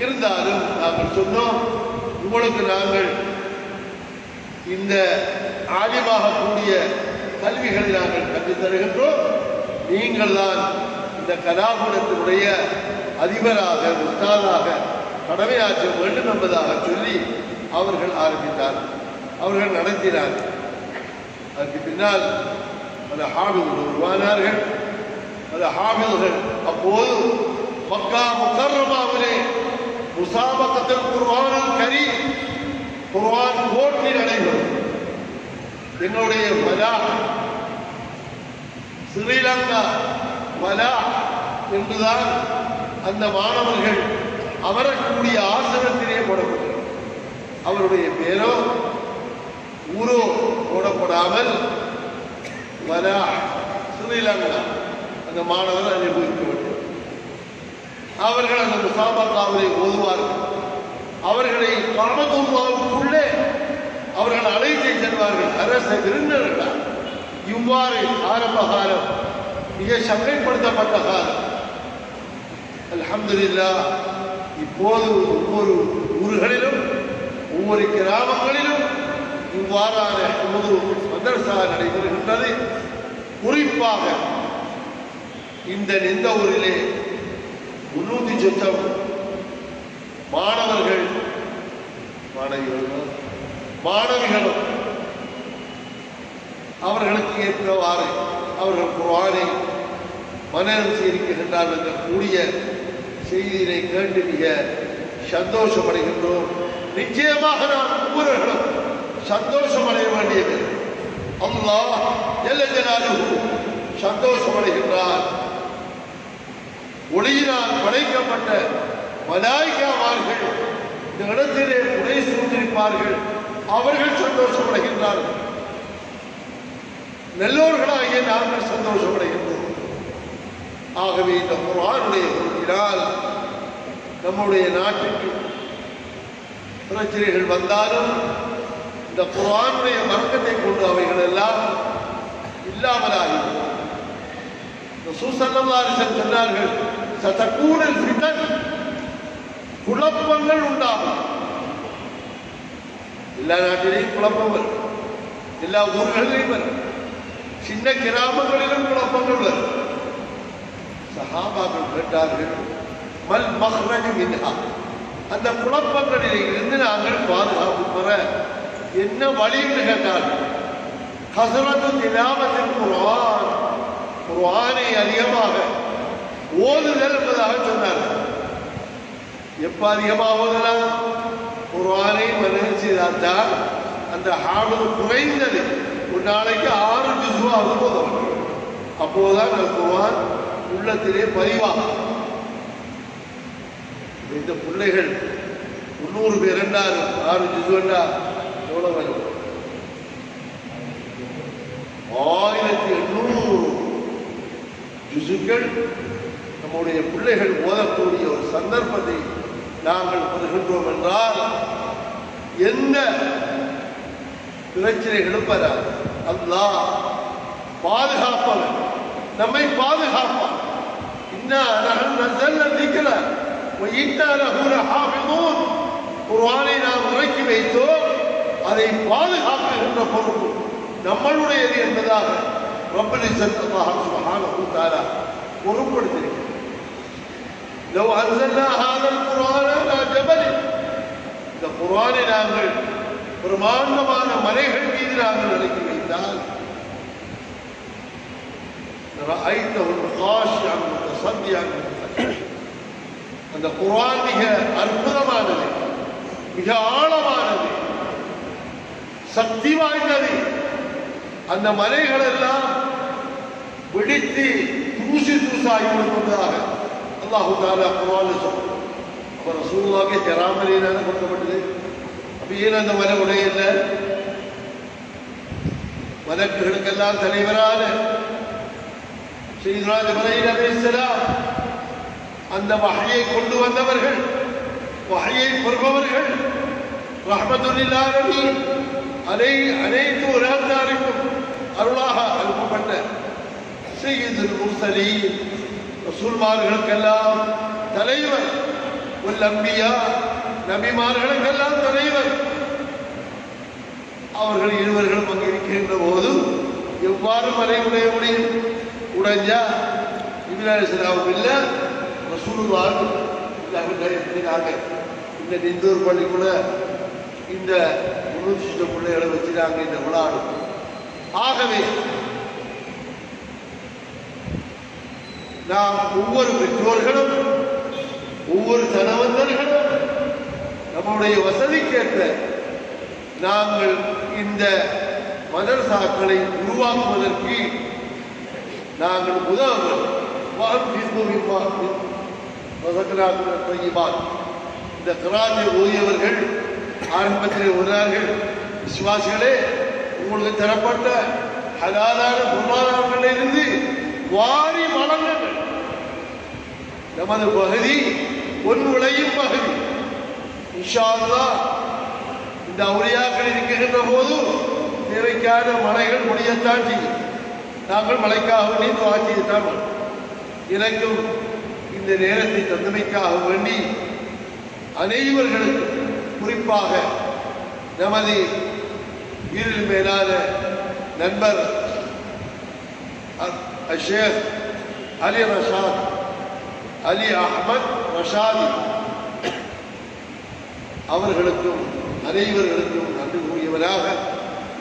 இருந்தாலும் நாங்கள் சொன்னோம், உங்களுக்கு நாங்கள் இந்த ஆலிமாக கூடிய கல்விகளை நாங்கள் கற்றுத் தருகின்றோம். நீங்கள் தான் இந்த கலாபுரத்தினுடைய அதிபராக உஸ்தாதாக கடமையாற்ற வேண்டும் என்பதாக சொல்லி அவர்கள் ஆரம்பித்தார், அவர்கள் நடத்தினார். அதற்கு பின்னால் பல ஹாபிதுகள் உருவானார்கள். பல ஹாபிதுகள் அப்போது மக்கா முக்கர்ரமாவிலே முசாபகத்தில் குர்ஆனுல் கரீம் குர்ஆன் போட்டி நடைபெறும். எங்களுடைய மலாஹ் ஸ்ரீலங்கா மலாஹ் என்றுதான் அந்த மாணவர்கள் அமரக்கூடிய ஆசனத்திலே போடப்பட்டது. அவருடைய பேரோ ஊரோ போடப்படாமல் மலாஹ் ஸ்ரீலங்கா அந்த மாணவர் அனுபவிக்கப்பட்டது. அவர்கள் அந்த முசாபகாவிலே ஓதுவார்கள். அவர்களை காமத்துல்லாவுக்குள்ளே அவர்கள் அழைத்து செல்வார்கள். அரச விருந்தினர்கள் இவ்வாறு ஆரம்ப காலம் மிக சங்கைப்படுத்தப்பட்ட காலம். அல்ஹம்துலில்லாஹ் இப்போது ஒவ்வொரு ஊர்களிலும் ஒவ்வொரு கிராமங்களிலும் இவ்வாறான மதரசா நடைபெறுகின்றது. குறிப்பாக இந்த நிந்த ஊரிலே 300 சொச்சம் மாணவர்கள் மாணவிகளும் அவர்களுக்கு ஏற்றவாறு அவர்கள் குர்ஆனை மனனம் செய்திருக்கின்றார்கள் என்ற கூடிய செய்தியினை கேட்டு மிக சந்தோஷமடைகின்றோம். நிச்சயமாக நாம் ஒவ்வொருவர்களும் சந்தோஷமடைய வேண்டியது. அல்லாஹ் ஜல்ல ஜலாலுஹு சந்தோஷமடைகின்றார். ஒளியினால் படைக்கப்பட்ட மலாயிகாமார்கள் இந்த இடத்திலே உடை சூழ்ந்திருப்பார்கள். அவர்கள் சந்தோஷமடைகின்றார்கள். நல்லோர்களாகிய நாங்கள் சந்தோஷமடைகின்றோம். ஆகவே இந்த குர்ஆனுடைய பொருளினால் நம்முடைய நாட்டுக்கு பிரச்சனைகள் வந்தாலும் இந்த குர்ஆனுடைய வர்க்கத்தை கொண்டு அவைகள் எல்லாம் இல்லாமலாகும். ரசூல் ஸல்லல்லாஹு அலைஹி வஸல்லம் சொன்னார்கள், சதகூனல் ஃபிதன், குழப்பங்கள் உண்டாகும். எல்லா நாட்டிலேயும் குழப்பம் வரும், எல்லா ஊர்களிலையும் வரும், சின்ன கிராமங்களிலும் குழப்பங்கள் வரும். சஹாபாக்கள் கேட்டார்கள், மல் மஹ்ரஜ் மின்ஹா, அந்த குழப்பங்களில் இருந்து நாங்கள் பாதுகாப்பு பெற என்ன வழி என்று கேட்டார்கள். கஸரத்து திலாவத்தில் குர்ஆன், குர்ஆனை அதிகமாக ஓதுதல் என்பதாக சொன்னார்கள். எப்ப அதிகமாக ஓதலாம்? குர்ஆனை மனனம் செய்தால்தான் அந்த ஹாஃபிது குறைந்தது ஒரு நாளைக்கு 6 ஜுஸாவது ஓதணும். அப்போதுதான் அந்த குர்ஆன் உள்ளத்திலே பதிவாகும். இந்த பிள்ளைகள் 300 பேர் என்றாலும் 6 ஜுஸு என்றால் எவ்வளவு வரும்? 1800 ஜுஸுக்கள் நம்முடைய பிள்ளைகள் ஓதக்கூடிய ஒரு சந்தர்ப்பத்தை நாங்கள் பெறுகின்றோம் என்றால் எந்த பிரச்சனைகளும் வராது. அல்லாஹ் பாதுகாப்பவன், நம்மை பாதுகாப்பான். குர்ஆனை நாம் இறக்கி வைத்தோம், அதை பாதுகாக்கின்ற பொறுப்பு நம்மளுடையது என்பதாக ரப்பல் இஸ்ஸத் அல்லாஹ் சுப்ஹானஹு வ தஆலா பொறுப்படுத்தியிருக்கிறார். لو أنزلنا هذا القرآن على جبل, இந்த குர்ஆனை நாங்கள் பிரமாண்டமான மலைகள் மீது நாங்கள் இறக்கி வைத்தால் رأيته خاشعا متصدعا من خشية, அந்த குர்ஆன் மிக அற்புதமானது, மிக ஆழமானது, சக்தி வாய்ந்தது. அந்த மலைகள் எல்லாம் வெடித்து தூசி தூசாகி வருவதாக அல்லாஹு தஆலா குர்ஆன்ல சொல்றார். அப்ப ரசூலுல்லாஹ்க்கு ஜராமலினால கொடுக்கப்பட்டது. அப்ப ஏன் அந்த மலை உடையல? மலக்குகளுக்கெல்லாம் தலைவரான சையதுனா ஜிப்ரீல் அலைஹிஸ்ஸலாம் அந்த வஹயை கொண்டு வந்தவர்கள், வஹயை பெறுபவர்கள், ரஹ்மத்துல் ஆலமீன் அனைத்து உலகத்தாருக்கும் அருளாக அனுப்பப்பட்ட சையதுல் முர்சலீன், ரசூல்மார்களுக்கெல்லாம் தலைவர், அம்பியா, நபிமார்களுக்கெல்லாம் தலைவர். அவர்கள் இருவர்களும் அங்கு இருக்கின்ற போது எவ்வாறு மலை உடைய முடியும்? உடைஞ்சா இப்ராஹிம் இல்ல ரசூலுல்லாஹ் இந்த நிந்தூர் பள்ளிக்குள்ள இந்த 300 பிள்ளைகளை வச்சுட்டாங்க இந்த விழாடு. ஆகவே நாம் ஒவ்வொரு பெற்றோர்களும் ஒவ்வொரு தனவந்தர்களும் நம்முடைய வசதிக்கேற்ற நாங்கள் இந்த மதரசாக்களை உருவாக்குவதற்கு நாங்கள் உதவுவோம். இந்த கிராத்தை ஓதியவர்கள் ஆரம்பத்தில் ஓதினார்கள், விசுவாசிகளே உங்களுக்கு தரப்பட்ட ஹலாலான பொருளாதாரங்களிலிருந்து வாரி வழங்குங்கள். நமது பகுதி பொன் விளையும் பகுதி. இன்ஷா அல்லாஹ் இந்த அவுலியாக்கள் இருக்கின்ற போது தேவைக்கான மழைகள் முடியத்தான் செய்யும். நாங்கள் மழைக்காக வேண்டி துஆ செய்யத்தான் வேண்டும். எனக்கும் இந்த நேரத்தை தந்தமைக்காக வேண்டி அனைவர்களுக்கு, குறிப்பாக நமது வீரில் மேலான நண்பர் ஷேக் அலி ரஷாத், அலி அஹ்மத் ரஷாதி அவர்களுக்கும் அனைவர்களுக்கும் நன்றி கூறியவராக,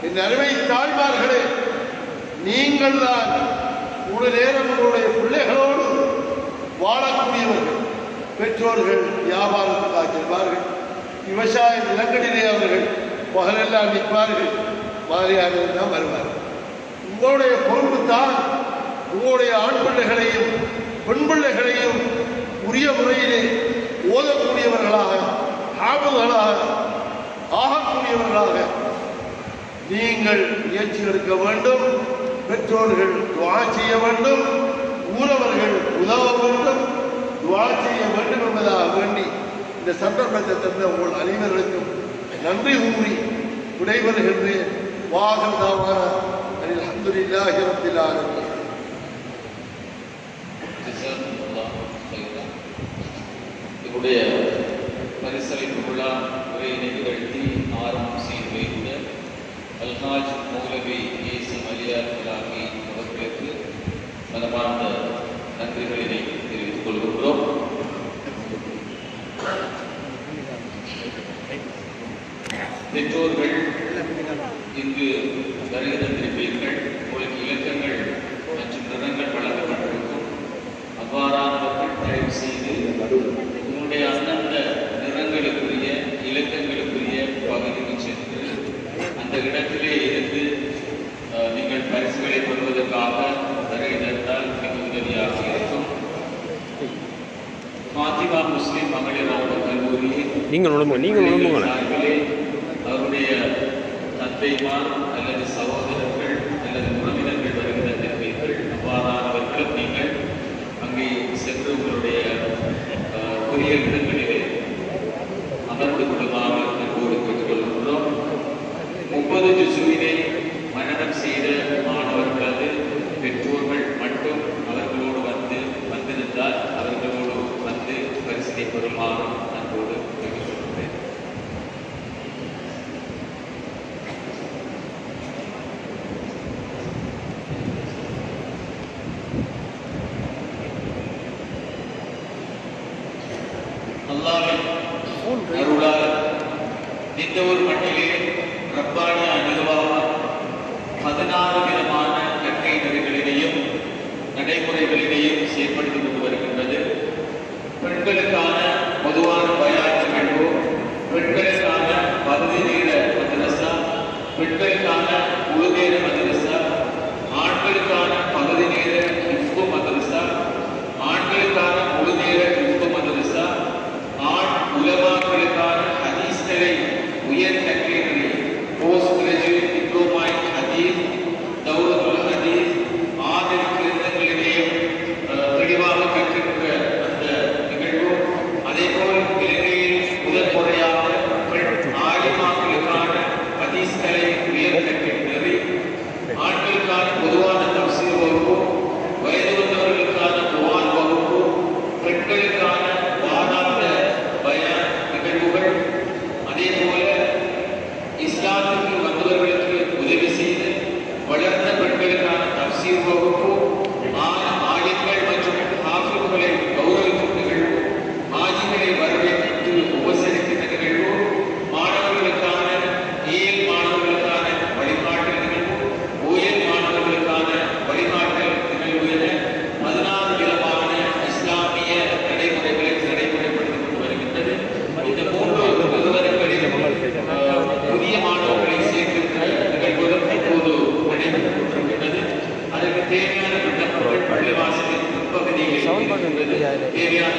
என் அருமை தாய்மார்களே, நீங்கள் தான் ஒரு நேரம் உங்களுடைய பிள்ளைகளோடு வாழக்கூடியவர்கள். பெற்றோர்கள் வியாபாரத்துக்காக செல்வார்கள், விவசாய நிலங்களிலே அவர்கள் பகலெல்லாம் நிற்பார்கள், மாதிரியாக தான் வருவார்கள். உங்களுடைய பொறுப்பு தான் உங்களுடைய ஆண் பிள்ளைகளையும் பெண் பிள்ளைகளையும் உரிய முறையிலே ஓதக்கூடியவர்களாக, ஆபங்களாக ஆகக்கூடியவர்களாக நீங்கள் முயற்சி எடுக்க வேண்டும். பெற்றோர்கள் துஆ செய்ய வேண்டும், ஊரவர்கள் உதவ வேண்டும், துஆ செய்ய வேண்டும் என்பதாக வேண்டி இந்த சந்தர்ப்பத்தை தந்த உங்கள் அனைவர்களுக்கும் நன்றி கூறி விடைபெறுகின்றேன். வாஹிர் தஅவானா அல்ஹம்துலில்லாஹி ரப்பில் ஆலமீன். இவருடைய பரிசளிப்பு விழா உரையினை நிகழ்த்தி ஆரம்பம் செய்து வைத்த அல்ஹாஜ் மௌலவி ஏசி அலியார் கலாமி அவர்களுக்கு மனமார்ந்த நன்றிகளினை தெரிவித்துக் கொள்கின்றோம். பெற்றோர்கள் இங்கு வருகை தந்திருப்பீர்கள். உங்களுக்கு இலக்கங்கள் மற்றும் நிறங்கள் வழங்கப்பட்டிருக்கும். அவ்வாறானவர்கள் தயவு செய்து உங்களுடைய அந்தந்த நிறங்களுக்குரிய இலக்கங்களுக்குரிய பகுதிக்கு சென்று அந்த இடத்திலே இருந்து நீங்கள் பரிசுகளை பெறுவதற்காக வருகை தந்தால் மிக உதவியாக இருக்கும். ஃபாத்திமா முஸ்லிம் மகளிர் கல்லூரி அவருடைய தந்தைமார் அல்லது சகோதரர்கள் அல்லது உறவினர்கள் வருகை தந்திருப்பீர்கள். அவ்வாறானவர்களும் நீங்கள் அங்கே சென்று உங்களுடைய உரிய இடங்களிலே அமர்ந்து கொள்ளுமாறு அன்போடு கேட்டுக்கொள்கின்றோம். 30 ஜுஸுவினை மனனம் செய்த மாணவர்களது பெற்றோர்கள் மட்டும் அவர்களோடு வந்திருந்தால் அவர்களோடு வந்து பரிசினை பெறுமாறு அன்போடு கேட்டுக்கொள்கிறேன். அல்லாஹ்வின் அருளால் இந்த ஒரு மண்ணிலே ரப்பானிய அனுபவம் 16 விதமான கற்கை நெறிகளிலேயும் நடைமுறைகளிலேயும் செயல்படுத்திக் கொண்டு வருகின்றது. பெண்களுக்கான பொதுவான பயான் நிகழ்வு, பெண்களுக்கான பகுதி நேர மதரசா, பெண்களுக்கான முழு நேர மதரசா, ஆண்களுக்கான பகுதி நேர இஃப்கு மதரசா, ஆண்களுக்கான முழு நேர இஃப்கு மதரசா, ஆண் உலமாக்களுக்கான ஹதீஸ் நிலை உயர் கற்கை நிலை, போஸ்ட் கிராஜுவேட் டிப்ளோமா இன் ஹதீஸ், தௌரத்துல் ஹதீஸ் ஆகிய கிரந்தங்களிலேயும் தெளிவாக கற்கின்ற அந்த நிகழ்வு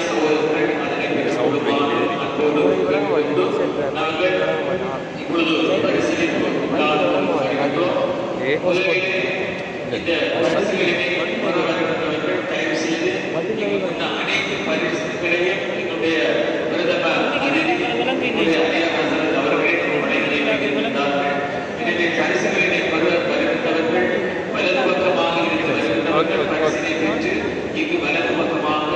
சகோதரர்கள் அதனை பெற்றுக்கொள்ளுமாறு அன்போடு கேட்டுக்கொண்டு நாங்கள் இப்பொழுது பரிசீலித்து முதலிலே இந்த பரிசுகளிலே வருகின்றவர்கள் தயவு செய்து இந்த அனைத்து பரிசுகளையும் என்னுடைய பிரதம அதிதி அவர்களே வழங்கியிருந்தார்கள். எனவே பரிசுகளிலே வருகின்றவர்கள் வலது பக்கமாக இருந்தவர்கள் பரிசினை பெற்று இங்கு வலது பக்கமாக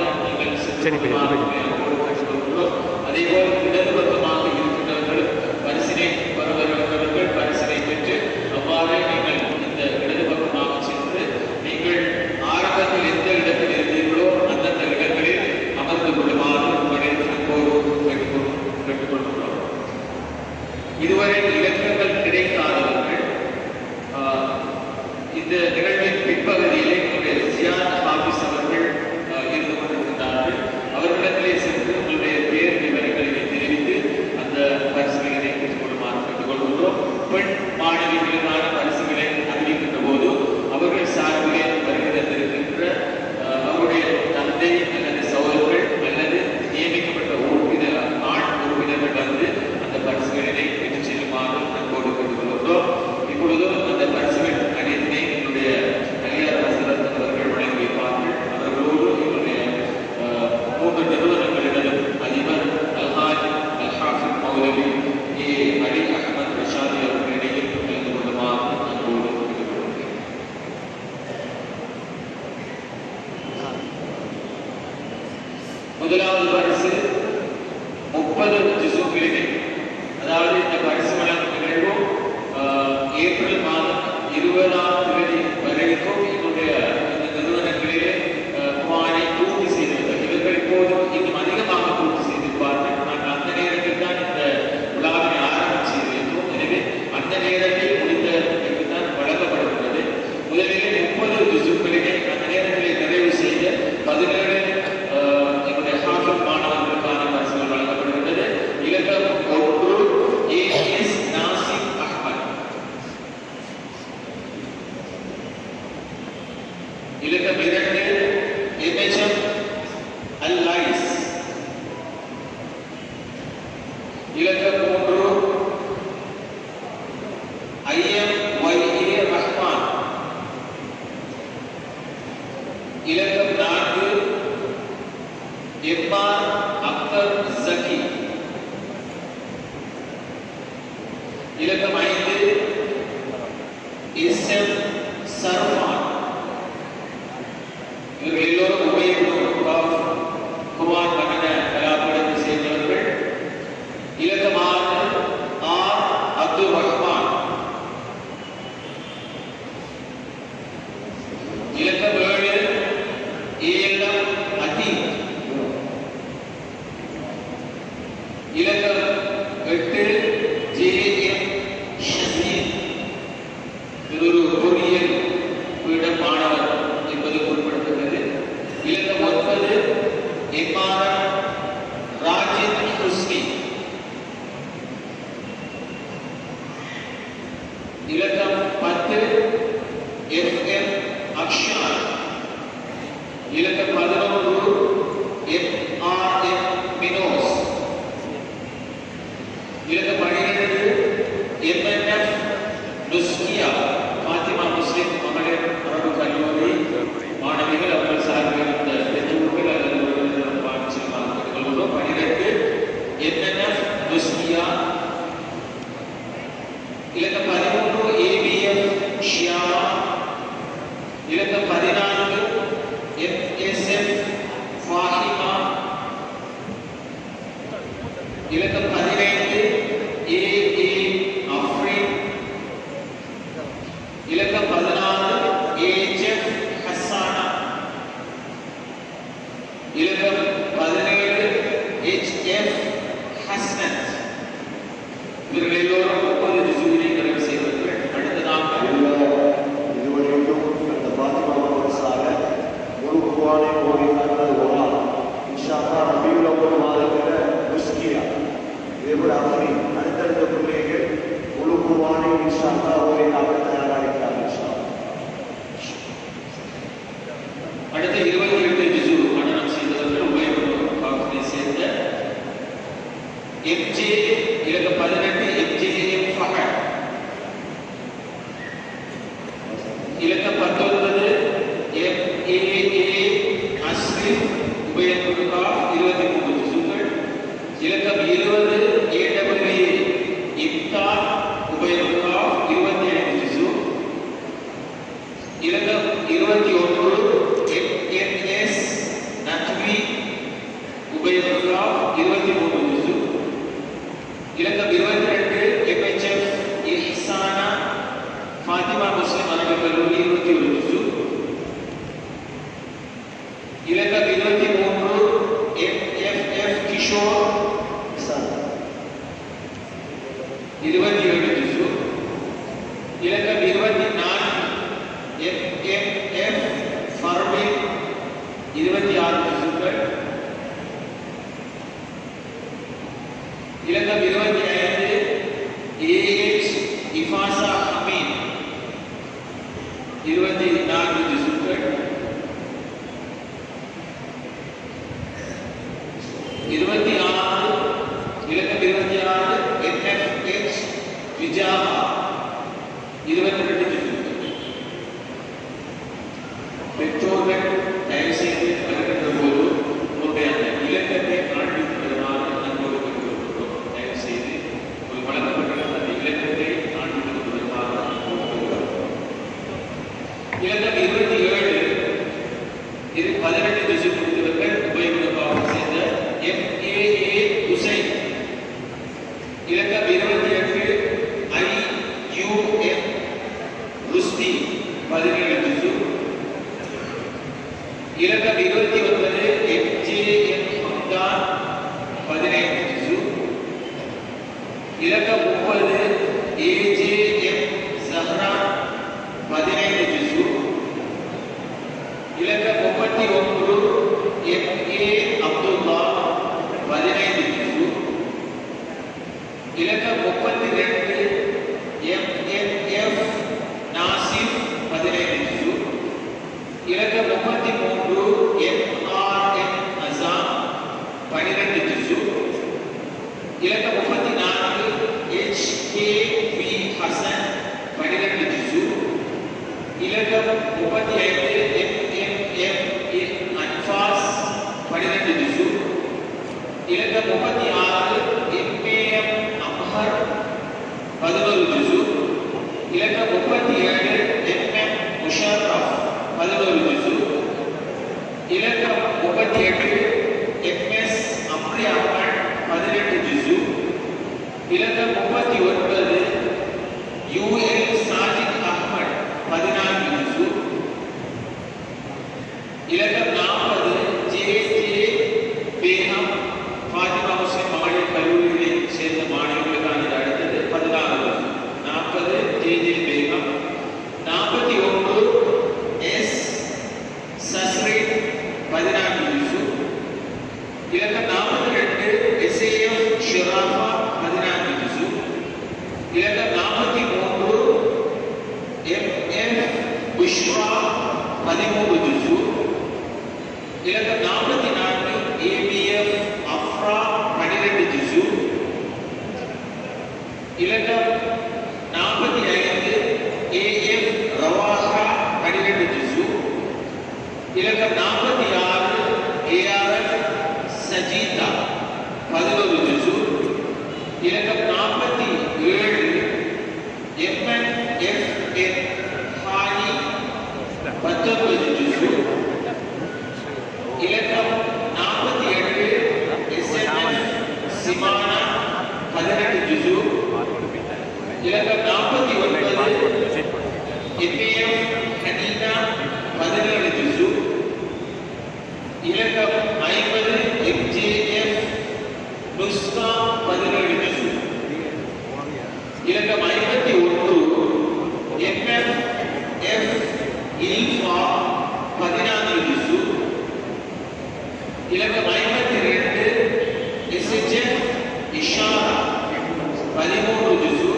அதேபோல் இடது பக்கமாக இருக்கின்றவர்கள் பரிசினை வருகின்றவர்கள் பரிசினை பெற்று அவ்வாறு நீங்கள் இந்த இடது பக்கமாக சென்று நீங்கள் ஆரம்பத்தில் எந்த இடத்தில் இருந்தீர்களோ அந்தந்த இடங்களில் அமர்ந்து கொள்ளுமாறு உங்களை அன்போடு கேட்டுக்கொள்கிறோம். இதுவரை இலக்கங்கள் கிடைக்காதவர்கள் இந்த நிகழ்வின் பிற்பகுதியிலே உங்களுடைய ஜியாத் ஆபீஸ் அவர்கள் இருந்து கொண்டிருக்கிறார்கள். அவர்களிடத்திலே சென்று உங்களுடைய பேர் விவரங்களை தெரிவித்து அந்த பரிசுகளை பெற்றுக் கொள்ளுமாறு கேட்டுக்கொள்கிறோம். பெண் மாணவிகளுக்கான பரிசுகளை அறிவிக்கின்ற போது அவர்கள் சார்பிலே வருகிறந்திருக்கின்ற அவருடைய தந்தை அல்லது சகோதரர்கள் அல்லது நியமிக்கப்பட்ட ஆண் உறுப்பினர்கள் வந்து அந்த பரிசுகளை பெற்றுச் செல்லுமாறு அன்போடு கேட்டுக்கொள்கிறோம். இப்பொழுதும் அந்த பரிசுகள் அனைத்தினை என்னுடைய கல்யாண வசரத் அவர்கள் வழங்கி வைப்பார்கள். அவர்களோடு என்னுடைய 3 நிறுவனங்களிடம் அதிபர் அல்ஹாஜ் அல்ஹாஃபிஸ் மௌலவி அலி அஹமத் ரஷாதி அவர்களிடையே கலந்து கொள்ளுமாறு அன்போடு கேட்டுக்கொள்கிறேன். முதலாவது பரிசு 30 ஜுசுக்களிலே, அதாவது இந்த பரிசு வழங்கும் நிகழ்வும் ஏப்ரல் மாதம் 20ஆம் தேதி வரைக்கும் என்னுடைய இந்த நிறுவனங்களிலே குர்ஆனை பூர்த்தி செய்திருக்கிறார். இவர்கள் இப்போதும் இன்னும் அதிகமாக பூர்த்தி செய்திருப்பார்கள். நாங்கள் அந்த நேரத்தில் தான் இந்த விழாவினை ஆரம்பிச்சிருக்கிறோம். எனவே அந்த நேரத்தில் முடிந்த தான் வழங்கப்படுகிறது. முதலிலே 30 ஜுசுக்களிலே அந்த நேரத்திலே நிறைவு செய்த 17 என்னுடைய ஹாஃபிஸ் மாணவர்களுக்கான பரிசுகள் வழங்கப்படுகிறது. இலக்கம் 1 AS நாசிப் அஹ்மத், இலக்கம் 2 MHM அல்-லைஸ், இலக்கம் 3 IMYA ரஹ்மான், இலக்கம் 4 MR அக்தர் ஜக்கி, இலக்கம் 5 SM சர்ஃபான். இவர்கள் எல்லோரும் குர்ஆன் மன்னன கலாபடத்தை சேர்ந்தவர்கள். இலக்கம் 6 R அப்துல் ரஹ்மான், இலக்கம் 7 ALM அதீத், இலக்கம் 8 JM ஷசீத். இது ஒரு பொறியியல் பீட மாணவர் என்பது குறிப்பிடத்தக்கது. இலக்கம் 9 MRM ராஜித் ஹுஸ்னி, இலக்கம் 10 FM அக்ஷான், இலக்கம் 11 MRM மினோஸ், இலக்கம் 12 MNF நுஸ்கியா பாத்திமா முஸ்லிம் மகளிர் அரபு கல்லூரி மாணவிகள். அவர்கள் சார்பில் இந்த பெற்றோர்கள் அல்லது பாடசாலை 12 MNF நுஸ்கியா, இலக்கம் 13 ABF ஷியாமா, இலக்கம் 14 MSF ஃபாஹிமா, இலக்கம் 15 AA அஃப்ரீன், இலக்கம் 16 AHF ஹசானா, இலக்கம் 17 HF ஹஸ்னத். இவர்கள் எல்லோரும் 30 ஜுசுவினை நிறைவு செய்வார்கள். அடுத்ததாக இதுவரைக்கும் அந்த பாத்திமா மதரசால ஒரு குர்ஆனை ஓதினார்கள் ஒரு ஆள். இன்ஷா அல்லாஹ் ரபியுல் அவ்வல் மாதத்தில் நுஸ்கியா, இதேபோல MJ இலக்கம் 18 MJM ஃபஹத். இலக்கம் 19 MAA அஸ்ரிஃப் உபயதுர்கா 23 ஜுசுகள். இலக்கம் 20 AWA இம்தார் உபயதுர்கா 25 ஜுசு. இலக்கம் 21 MNS நத்வி உபயதுர்கா 23 ஜுசு. இலக்கம் 22 MHF இஹ்சானா ஃபாத்திமா முஸ்லிம் அரபிக் கல்லூரி 21 ஜுசு. இலக்கம் 23 MFF கிஷோர் 27 ஜுசு. இலக்கம் 24 MMF ஃபர்வின் 26 ஜுசுகள். இலக்கம் 25 AH இஃபாசா அமீன் 24 ஜுசுகள். 26 இலக்கம் 26 NFH விஜாஹா 22 ஜுசுகள். பெற்றோர்கள் தயவு செய்து வருகின்ற போது உங்களுடைய அந்த இலக்கத்தை காண்பித்து வருமாறு அன்போடு கேட்டுக்கொள்கிறோம். தயவு செய்து உங்களுக்கு வழங்கப்பட்ட அந்த இலக்கத்தை காண்பித்து வருமாறு அன்போடு கேட்டுக்கொள்கிறோம். இலக்கம் 27 இது 18 ஜுசு முடித்தவர்கள் உபயோகமாக சேர்ந்த MAA ஹுசைன். இலக்கம் 28 IUM ருஸ்தி 17 ஜுசு. இலக்கம் 29 MJM ஹம்தான் 15 ஜுசு. இலக்கம் 30 AJM ஜஹ்ரா 15 ஜுசு. இலக்கம் 31 MA அப்துல்லா 15 ஜுசு. இலக்கம் 32 MNF நாசிப் 15 ஜுசு. இலக்கம் 33 MRM அசாம் 12 ஜுசு. இலக்கம் 34 HKV ஹசன் 12 ஜுசு. இலக்கம் 35 MMM அன்ஃபாஸ் 12 ஜுசு. இலக்கம் 36 MAM அம்ஹர் 11 ஜுசு. இலக்கம் 37 MM முஷர்ரஃப் 11 ஜுசு. இலக்கம் 38 MS அம்ரி அஹ்மத் 18 ஜுசு. இலக்கம் 39 UL சாஜித் அஹ்மத் 14 ஜுசு. இலக்கம் 40 JJ பேகம் ஃபாத்திமா முஸ்லிம் மகளிர் கல்லூரியில் சேர்ந்த மாணவர்களுக்கான இது அடுத்தது 16 ஜுசு. 40 JJ பேகம். 41 S சஸ்ரீன் 14 ஜுசு. இலக்கம் 42 SAF ஷிராஃபா 14 ஜுசு. இலக்கம் 43 MF புஷ்ரா 13 ஜுசு. இலக்கம் 44 ABF அஃப்ரா 12 ஜுசு. இலக்கம் 45 AF ரவாஹா 12 ஜுசு. இலக்கம் 46 ARF சஜீதா 11 ஜுசு. இலக்கம் 47 MNFN ஹானி 19 ஜுசு. இலக்கம் 48 SNF சிமானா 18 ஜுசு. இலக்கம் 49 MAF ஹனீனா 17 ஜுசு. இலக்கம் 50 MJF நுஸ்கா 17 ஜுசு. இலக்கம் 51 MFF இல்ஃபா 14 ஜுசு. இலக்கம் 52 SHF இஷாரா 13 ஜுசு.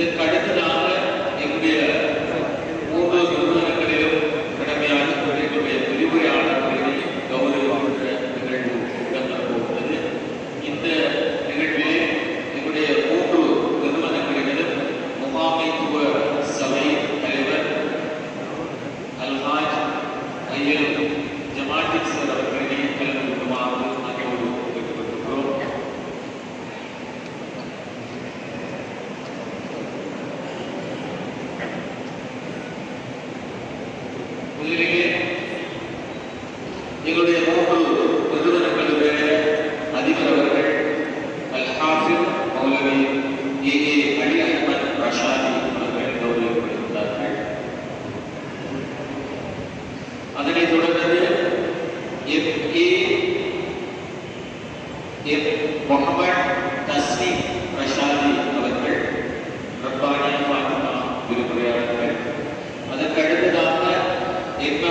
இதற்கு அடுத்ததாக எங்களுடைய ஒவ்வொரு நிறுவனங்களிலும் கடமையாக எங்களுடைய விரிவுரையாளர்களை கௌரவிக்கின்ற நிகழ்வு இடம்பெற போகிறது. இந்த நிகழ்விலே எங்களுடைய 3 நிறுவனங்களிலும் முகாமைத்துவ சபை தலைவர் அல்ஹாஜ் ஐயல் ஜமாட்டிக் சார் அவர்களை கலந்துருக்குமாறு நாங்கள் கேட்டுக்கொண்டிருக்கிறோம். முதலிலே எங்களுடைய 3 நிறுவனங்களுடைய அதிபர் அவர்கள் அல்-ஹாஃபிஸ் மௌலவி ஏ அலி அஹ்மத் ரஷாதி அவர்கள் கௌரவிக்கப்படுகிறார்கள். அதனைத் தொடர்ந்து முகமது தஸ்லீம் ரஷாதி அவர்கள் ரப்பானியா ஃபாத்திமா விரிவுரையாளர்கள். அதற்கு அடுத்ததாக எம்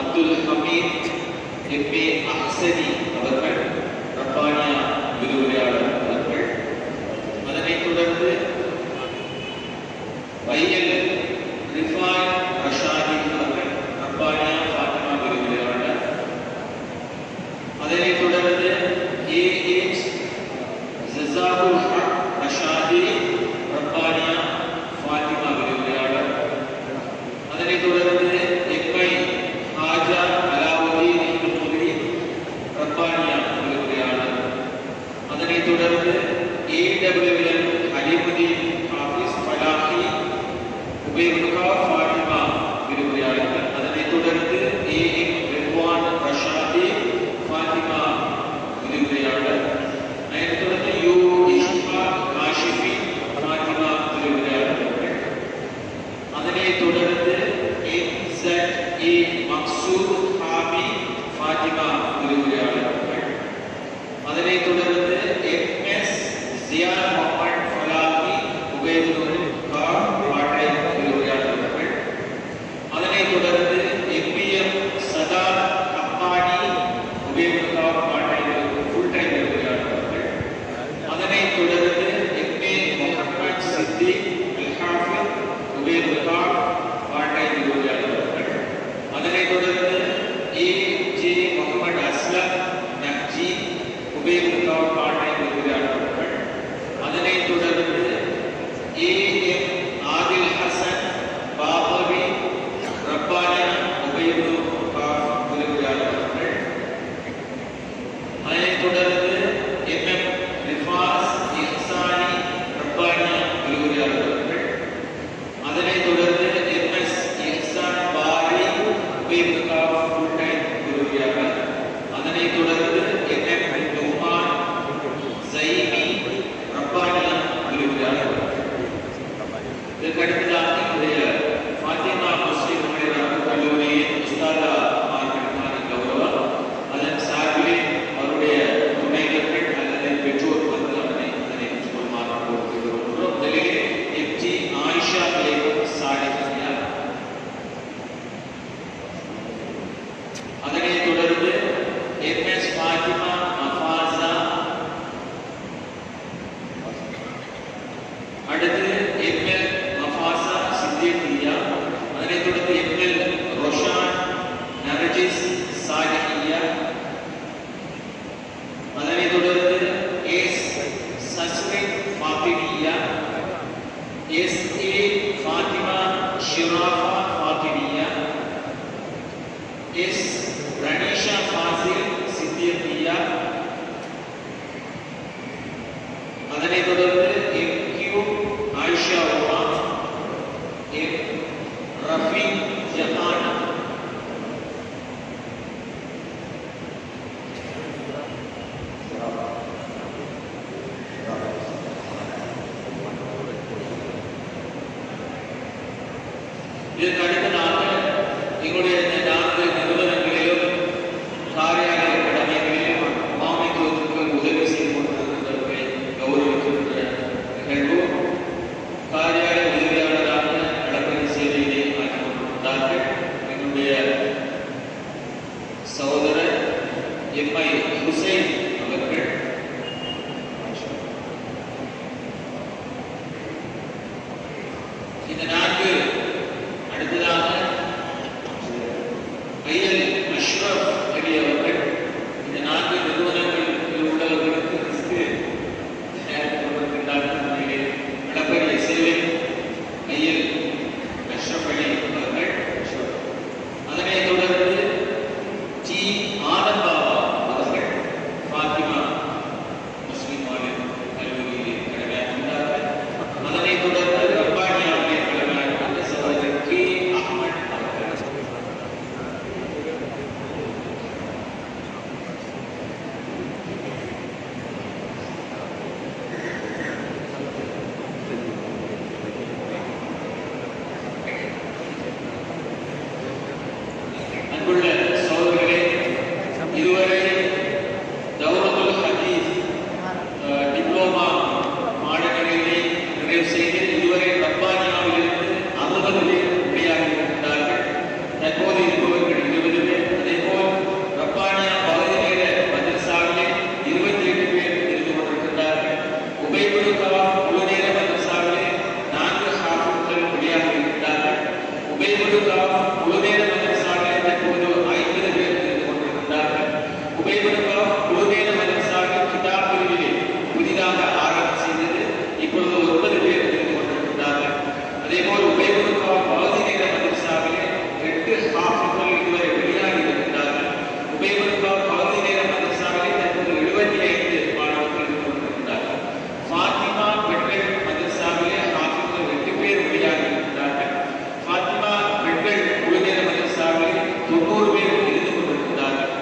அப்துல் ஹமீத் எம்.ஏ. அஹ்சனி அவர்கள் ரப்பானியா விரிவுரையாளர் அவர்கள். அதனைத் தொடர்ந்து ஐயல் ரிஃபாய் ரஷாதி அவர்கள் ரப்பானியா ஃபாத்திமா விரிவுரையாளர். அதனைத் தொடர்ந்து ஏ.எச். ஜஸாவுல் ஹக் ரஷாதி ரப்பானியா ஃபாத்திமா விரிவுரையாளர். அதனைத் தொடர்ந்து எம்.ஐ. ஹாஜா அலாவுதீன் இப்னு ரப்பானியா விரிவுரையாளர். அதனைத் தொடர்ந்து ஏ.டபிள்யூ.எல். அலிமுதீன் ஹாஃபிஸ் ஃபலாஹி உபைதுல்லா ஃபாத்திமா விரிவுரையாளர்கள். அதனைத் தொடர்ந்து ஏ.எம். ரிட்வான் ரஷாதி ஃபாத்திமா விரிவுரையாளர். அதனைத் தொடர்ந்து யூ. இஷ்ஃபாக் காஷிஃபி ஃபாத்திமா விரிவுரையாளர்கள். அதனைத் தொடர்ந்து எம்.இ. மக்சூத் ஹாமி ஃபாத்திமா விரிவுரையாளர்கள். அதனைத் தொடர்ந்து எம்.எஸ். ஜியா முஹம்மது ஃபலாஹி உபைதுல்லா பாட்டை விரிவுரையாளர்கள். அதனைத் தொடர்ந்து எம்.பி.எம். சதாத் ஹப்பானி உபைதுல்லா பாட்டை ஃபுல் டைம் விரிவுரையாளர்கள். அதனைத் தொடர்ந்து எம்.ஏ. முஹம்மது சித்திக் அல்-ஹாஃபிஸ் உபைதுல்லா பாட்டை விரிவுரையாளர்கள். அதனைத் தொடர்ந்து ஏ.ஜே. முகமது அஸ்லம் நக்ஜி உபைதுல்லா பாட்டை விரிவுரையாளர்கள். அதனைத் தொடர்ந்து ஏ.எம். ஆதில் ஹசன் பாபவி ரப்பானியா உபைதுல்லா விரிவுரையாளர்கள். அதனைத் தொடர்ந்து எம்.எம். ரிஃபாஸ் இஹ்சானி ரப்பானியா விரிவுரையாளர்கள். அதனைத் தொடர்ந்து M S. Ihsan Bari Ubaidullah full time விரிவுரையாளர். அதனைத் தொடர்ந்து எம்.எம். நுஹ்மான் ஸைமி ரப்பானியா விரிவுரையாளர். இதற்கு அடுத்ததாக என்னுடைய ஃபாத்திமா முஸ்லிம் மகளிர் கல்லூரியின் உஸ்தாதா மார்களுக்கான கௌரவம். அதன் சார்பிலே அவருடைய துணைவர்கள் அல்லது பெற்றோர் வந்து அதனை சொல்லுமாறு கோருகிறோம். முதலிலே எம்.ஜி. ஆயிஷா பேகம் சாலிஹியா. அதனைத் தொடர்ந்து எம்.எஸ். ஃபாத்திமா மஃபாஸா. அடுத்து எம்.எல். மஃபாஸா சித்தியா. அதனைத் தொடர்ந்து எம்.எல். ரோஷான் நரஜிஸ் சாலிஹியா. அதனைத் தொடர்ந்து S. Sasrin Fathimiya. S A. Fathima Shirafa Fathimiya. S. Ranisha Fasil Siddiya. அதனைத் தொடர்ந்து எம்.கியூ. ஆயிஷா உமா. எம். ரஃபீக் ஜஹான். இதற்கு அடுத்ததாக எங்களுடைய இந்த 4 நிறுவனங்களிலும் காரியாலய கடமைகளிலும் மாமைத்துவத்திற்கு உதவி செய்து கொண்டிருக்கிறவர்களை கௌரவிக்கின்ற நிகழ்வு. காரியாலய உதவியாளராக கடற்படை சேவையிலே ஆக்கிக் கொண்டிருந்தார்கள் என்னுடைய சகோதரர் எம்.ஐ. ஹுசைன் அவர்கள். இந்த 4 அடுத்ததாக ஐயல் அஷ்ரப் அலி அவர்கள் இந்த 4 நிறுவனங்களில் உள்ளவர்களுக்கு ரிஸ்க் கொண்டிருக்கின்றார்கள். அளப்பரிய சேவை ஐயல் அஷ்ரப் அலி அவர்கள். அதனைத் தொடர்ந்து டி ஆனந்த் அவர்கள் ஃபாத்திமா முஸ்லிம் மாநில கல்லூரியில் கடமையாற்றுகிறார்கள். அதனைத் தொடர்ந்து ரப்பானியாவிலே கடமையாற்றுகின்ற சகோதரர் கே அஹ்மத் அவர்கள். அன்புள்ள சகோதரர்களே, இதுவரை தௌரத்துல் ஹதீஸ் டிப்ளோமா மாணவர்களை நிறைவு செய்து இதுவரை ரப்பானியாவிலிருந்து 60 பேர் வெளியாகி இருக்கிறார்கள். தற்போது இருப்பவர்கள் 20 பேர். அதேபோல் ரப்பானியா பகுதி நேர மதரசாவிலே 28 பேர் இருந்து கொண்டிருக்கிறார்கள். உபைபுல் கலாம் முழு நேர மதரசாவிலே 4 ஹாஃபிஸ்கள் வெளியாகி இருக்கிறார்கள். உபைபுல் கலாம் முழு நேர மதரசாவிலே தற்போது 50 பேர் இருந்து கொண்டிருக்கிறார்கள். உபைபுல் கலாம் முழு நேர மதரசாவில் கிதாப் பிரிவிலே புதிதாக ஆரம்பம் செய்தது. இப்பொழுது 9 பேர் இருந்து கொண்டிருக்கிறார்கள். அதேபோல் உபைபுல் கலாம் பகுதி நேர மதரசாவிலே 8 ஹாஃபிஸ்கள் இதுவரை வெளியாகி இருக்கிறார்கள். உபைபுல் கலாம் பகுதி நேர மதரசாவிலே தற்போது 75 மாணவர்கள் இருந்து கொண்டிருக்கிறார்கள். ஃபாத்திமா பெண்கள் மதரசாவிலே ஹாஃபிஸ்கள் 8 பேர் வெளியாகி இருக்கிறார்கள். ஃபாத்திமா பெண்கள் முழு நேர மதரசாவிலே 90 பேர் இருந்து கொண்டிருக்கிறார்கள்.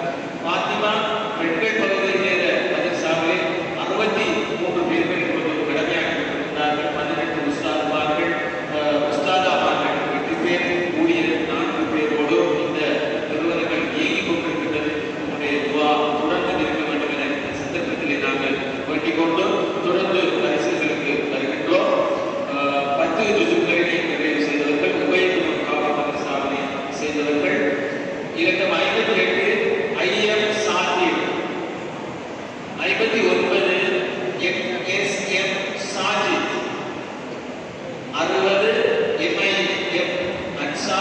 ஃபாத்திமா பெண்கள் பகுதி நேர மதரசாவிலே 63 பேர்கள் இப்போது கடமையாற்றி கொண்டிருக்கிறார்கள். 18 உஸ்தாதுமார்கள் உஸ்தாதாமார்கள் 8 பேர் கூடிய 4 பேரோடு இந்த நிறுவனங்கள் இயங்கிக் கொண்டிருக்கின்றது. உங்களுடைய துவா தொடர்ந்து இருக்க வேண்டும் என இந்த சந்தர்ப்பத்திலே நாங்கள் வேண்டிக் கொண்டு தொடர்ந்து பரிசுகளுக்கு வருகின்றோம். 10 ஜுசுக்களை நிறைவு செய்தவர்கள் உபயோகம் காவல் மதரசாவினை சேர்ந்தவர்கள். இலக்கம் 58 IIM Sadhir, 59 SM Sajid, 60 MIM அன்சா,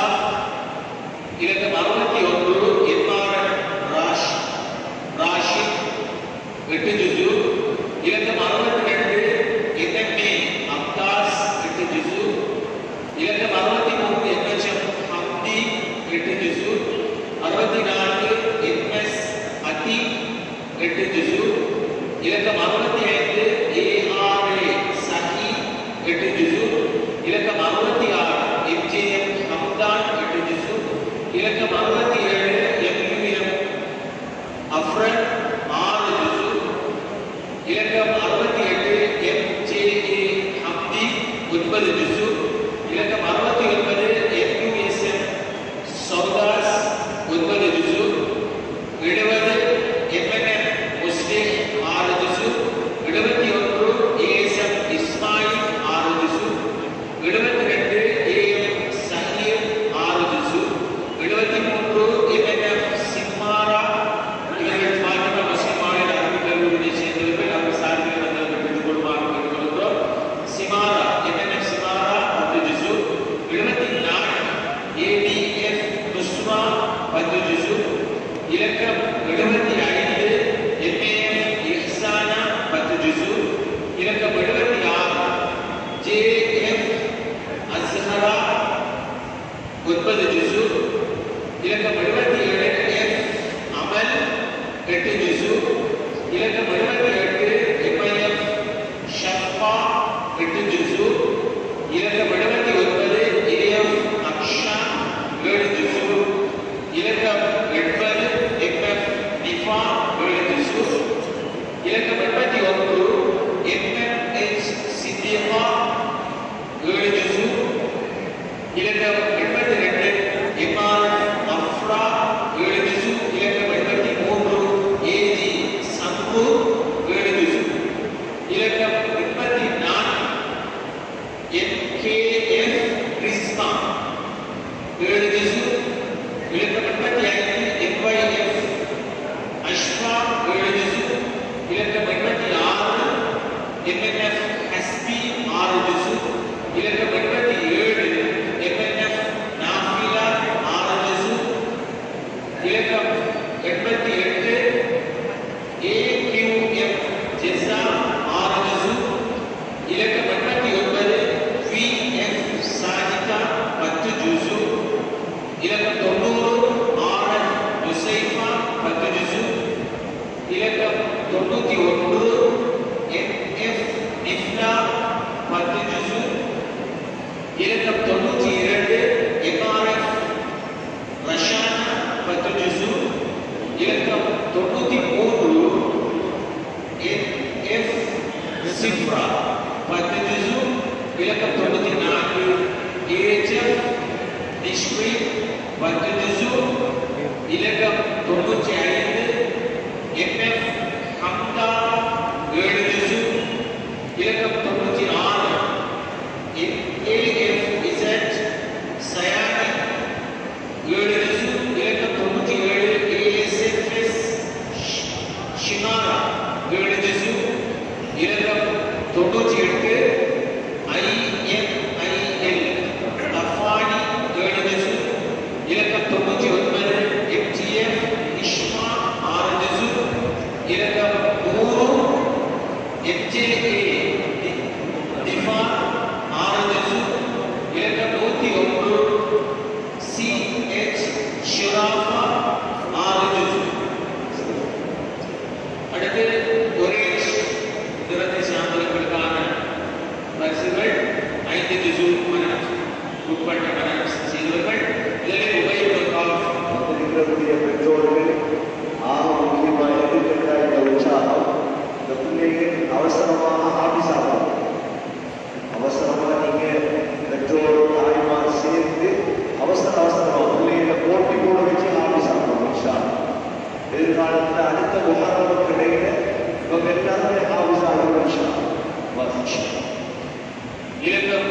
இலக்கம் 61 எம்ஆர் ராஷித் 8 ஜுசு, இலக்கம் 62 எம்எம்ஏ அப்தாஸ் 8 ஜுசு, இலக்கம் 63 எம்எச்எம் ஹம்தி 8 ஜுசு, 64 எம்எஸ் அதி 8 ஜுசு, இலக்கம் 65 ஏஆர்ஏ சஹி 8 ஜுசு, இலக்கம் 66 எம்ஜேஎம் ஹம்தான் 8 ஜுசு, இலக்கம் 67 எம்யூஎம் அஃப்ரன் 6 ஜுசு, இலக்கம் 68 எம்ஜேஏ ஹம்தி 9 ஜுசு, இலக்கம் 69 எம்யூஎஸ்எம் சௌதாஸ் 9 ஜுசு, 70 எம்என்எம் முஸ்லிம் 6 ஜுசு, 71 ஏஎஸ்எம் இஸ்மாயில் 6 ஜுசு, 72 ஏஎம் சஹீர் 6 ஜுசு, 73 எம்என்எம் சிம்மாரா. இவர்கள் ஃபாத்திமா முஸ்லிம் மாநில அரபிக் கல்லூரியை சேர்ந்தவர்கள். அவர் சார்பில் வந்தவர்கள் பெற்றுக் கொள்ளுமாறு கேட்டுக்கொள்கிறோம். சிமாரா எம்என்எம் சிமாரா 10 ஜுசு, 74 ஏடிஎஃப் நுஸ்மா 10 ஜுசு, இலக்கம் 75 எம்ஏஎஃப் இஹ்சானா 10 ஜுசு, இலக்கம் 76 ஜேஎஃப் அஸ்ஹரா 9 ஜுசு, இலக்கம் 77 எஃப் அமல் 8 ஜுசு, இலக்கம் 78 எம்ஐஎஃப் ஷஃபா 8 ஜுசு, இலக்கம் 79 ஏஎஃப் அக்ஷா 7 ஜுசு, இலக்கம் 80 எம்எஃப் நிஃபா 7 ஜுசு, இலக்கம் 81 எம்எம்ஹெச் சித்தியமா 7 ஜுசு, இலக்கம் 82 எம்ஆர் அஃப்ரா 7 ஜுசு, இலக்கம் 83 ஏஜி சம்பு 7 ஜுசு, இலக்கம் 84 எம்கேஎஃப் ரிஸ்மா 7 ஜுசு, இலக்கம் 85 எம்ஒய்எஃப் அஷ்ஃபா 7 ஜுசு, இலக்கம் 86 எம்என்எஃப் ஹஸ்பி 6 ஜுசு, இலக்கம் 87 இலக்கம் 94 AHF டிஸ்ட்ரிக்ட் 10 ஜுசு இலக்கம் 95 MF ஹம்தா 7 ஜுசு இலக்கம் 96 AFZ சயானி 7 ஜுசு இலக்கம் 97 ASFS ஷிமாரா 7 ஜுசு இலக்கம் 98 IMIL அஃபானி 7 ஜுசு இலக்கம் 99 MGF இஷ்மா 6 ஜுசு இலக்கம் 100 MJA திஃபா 6 ஜுசு இலக்கம் 101 CH ஷிராஃபா 6 ஜுசு. அடுத்து குரேஷ் திறத்தை சார்ந்தவர்களுக்கான பரிசுகள் 5 ஜுசு மனம் உட்பட்ட மனம் செய்தவர்கள் இதில் உபயோகம் வந்திருக்கக்கூடிய பெற்றோர்கள் ஆக முக்கியமாக எதிர்க்கின்ற இந்த உற்சாகம் இந்த பிள்ளைகள் அவசரமாக ஆபீஸ் ஆகும். அவசரமாக நீங்கள் பெற்றோர் தாய்மார் சேர்ந்து அவசரமாக பிள்ளைகளை போட்டி கூட வச்சு ஆபீஸ் ஆகும். எதிர்காலத்தில் அடுத்த முகாரம் கிடையில இவங்க எல்லாருமே ஆபீஸ் ஆகும். இலக்கம்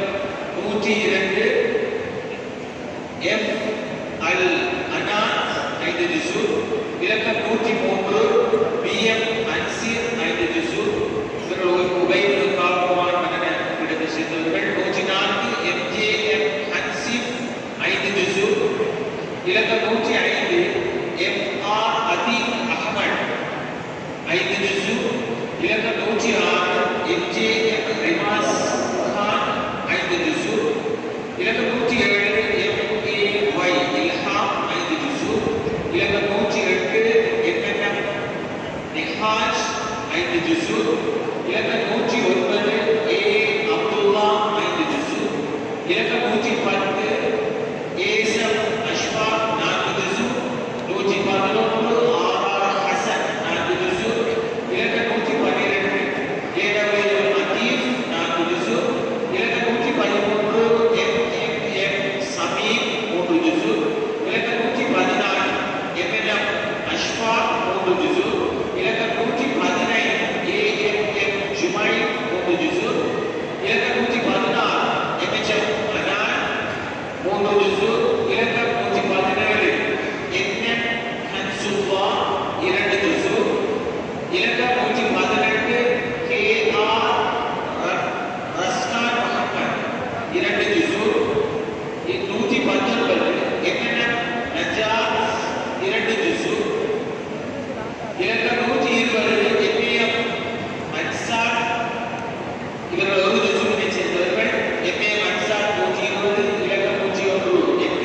102 F அல் அனாத் 5 ஜுசு இலக்கம் 103 BM அன்சீர் 5 ஜுசு இவர்கள் உபயோகம் காப்புவான் மன்னன இடத்தை சேர்ந்தவர்கள் 104 MJM ஹன்சிப் 5 ஜுசு இலக்கம் 105 MR அதீக் அஹ்மத் 5 ஜுசு இலக்கம் 106 MJM ரிமாஸ் கான் 5 ஜுசு இலக்கம் 107 MAY இல்ஹாம் 5 ஜுசு இலக்கம் 108 MNM நிஹாஜ் 5 ஜுசு இலக்கம் 109 A அப்துல்லா 5 ஜுசு இலக்கம் 110 ஏசம் அஷ்ஃபாக் 4 ஜுசு 111 RR ஹசன் 4 ஜுசு இலக்கம் 112 AW அதீப் 4 ஜுசு இலக்கம் 113 MMM சமீர் 3 ஜுசு இலக்கம் 114 MNM அஷ்ஃபாக் 3 ஜுசு இலக்கம் 115 AMM ஜுமைல் 3 ஜுசு இலக்கம் 116 MHM அனான் 3 ஜுசு இலக்கம் 117 NM ஹன்சுல்லா 2 ஜுசு இலக்கம் 118 KR ரஸ்கான் முஹம்மத் 2 ஜுசு 119 MNM நஜாத் 2 ஜுசு இலக்கம் 120 MAM அன்சார் இவர்கள் 1 ஜுசுவினை சேர்ந்தவர்கள் MAM அன்சார் 120 இலக்கம் 101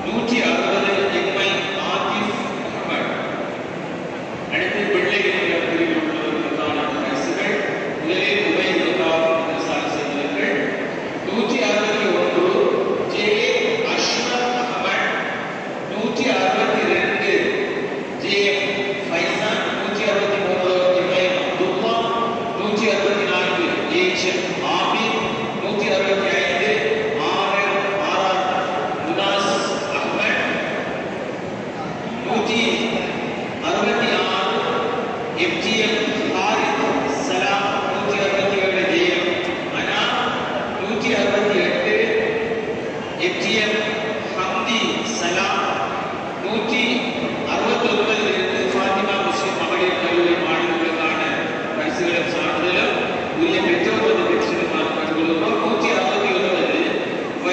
160 எம்ஐ ஆதிஃப் அஹ்மத். அடுத்து பிள்ளை என்ற பிரிவில் உள்ளவர்களுக்கான பரிசுகள். முதலில் உபயோகா சாலை செய்தவர்கள் 161 J Ashraf Ahmed, 162 J Faizan, 163 MI Abdullah, 164 H Abid, 165 R Munas Ahmed, 166 MGM Harith Salam, 167 ஜெயம் அனா, 168 எம்ஜிஎம் ஹம்தி சலாம், 169 ஃபாத்திமா முஸ்லிம் மகளிர் கல்லூரி மாணவர்களுக்கான பரிசுகளும் சான்றிதழும் உரிய பெற்றோர் பெற்றுமாறு கண்டுகொள்கிறோம். 169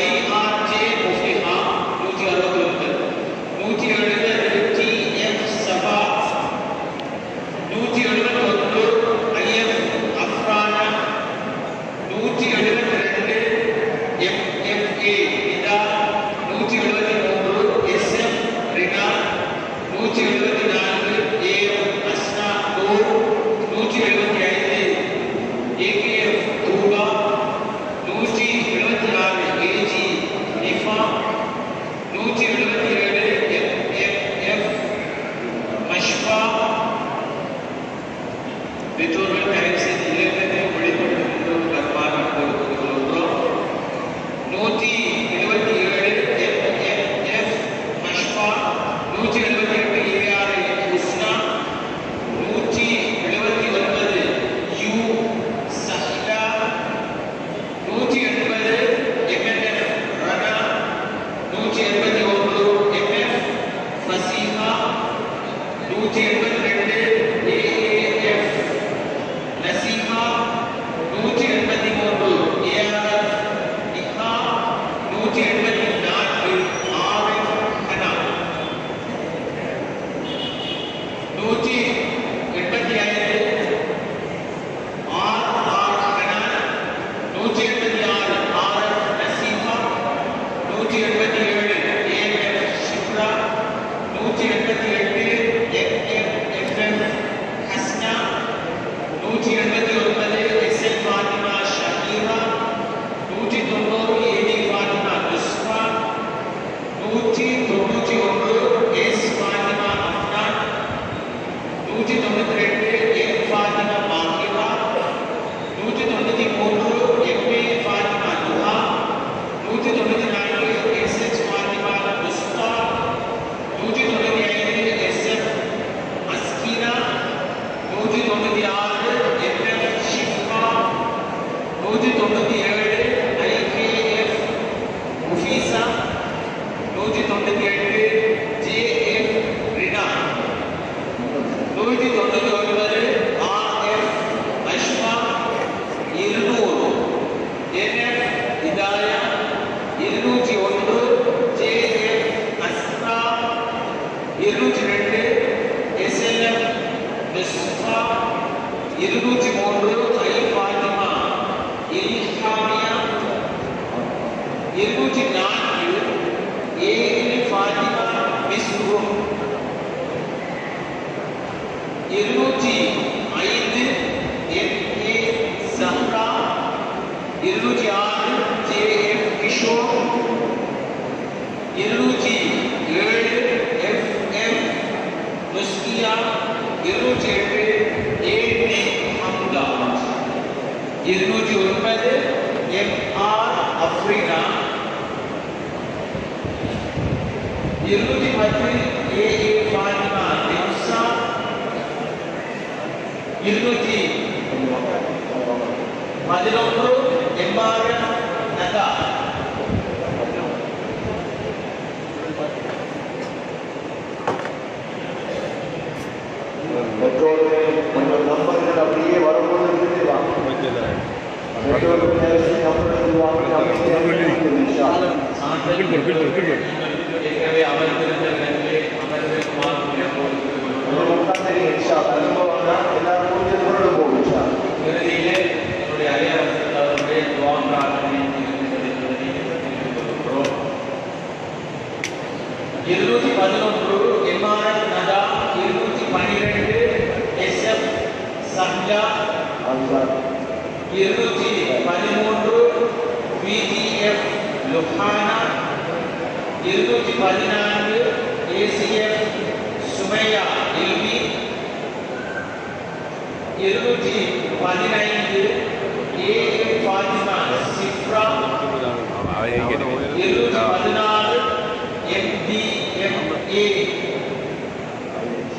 YRJ Mufliha, 169 170 TF Sabha, 171 IF அஃப்ரானா, 172 MFA Ida, 173 SF Rina, 174 AM Asna Noor, 175 AKF Tuba, 176 AG Nifa, 177 MFF Mashfa. பெற்றோர்கள் தயவு செய்து இலக்கத்தை வெளிப்படுத்துகின்ற கர்மாக கொடுக்கிறோம். 177 MFF Mashfa, 178 AR Husna, 179 U Sahila, 180 MNF Rana, 181 MF Fasiha, 182 AAF Nasima, 183 ARF Niha, 184 Arif Hana, 185 R Hana, 186 R F Nasima, 187 AMF Shipra, 188 FF Hasna, 189 SL Fathima Shahira, 190 AD Fathima Nuswa, 191 S Fathima Afnan, 192 M Fathima Mahira, 193 MA Fathima Nuha, 194 SH Fathima Musta, 195 SF Askina, 196 FF Shifa, 197 IKF Mufeesa, 198 JF Rina, 199 RF Ashfa, 200 NF Hidaya, 201 JF Asra, 202 SLF Mustafa, 203 I Fathima Ilhamiya, 204 A Fathima Misroom, 205 MA Jahra, 206 JF Kishore, 207 FF Muskiya, 208 AD Hamda, 209 MR Afreena, 210 AA Fathima Nimsa, 211 MR நகா, பெற்றோர்கள் கொஞ்சம் நம்பர்கள் அப்படியே வரும்போது இருந்துட்டு வாங்க. பெற்றோர்கள் நேரத்தில் நம்பர்கள் வாங்க, ஏற்கனவே அமர்ந்திருந்த இடத்திலே அமர்ந்திருக்குமாறு தெரியும் இன்ஷா அனுபவம் தான் எல்லாரும் கொஞ்சம் தூரம் போகும் இன்ஷா. இறுதியிலே என்னுடைய அரியவர்களுடைய துவாங்காக 211 MRF நதா, 212 SF Sahla, 213 VGF லுஹானா, 214 ACF Sumaiya இல்மி, 215 AM Fathima சிஃப்ரா, 216 MDMA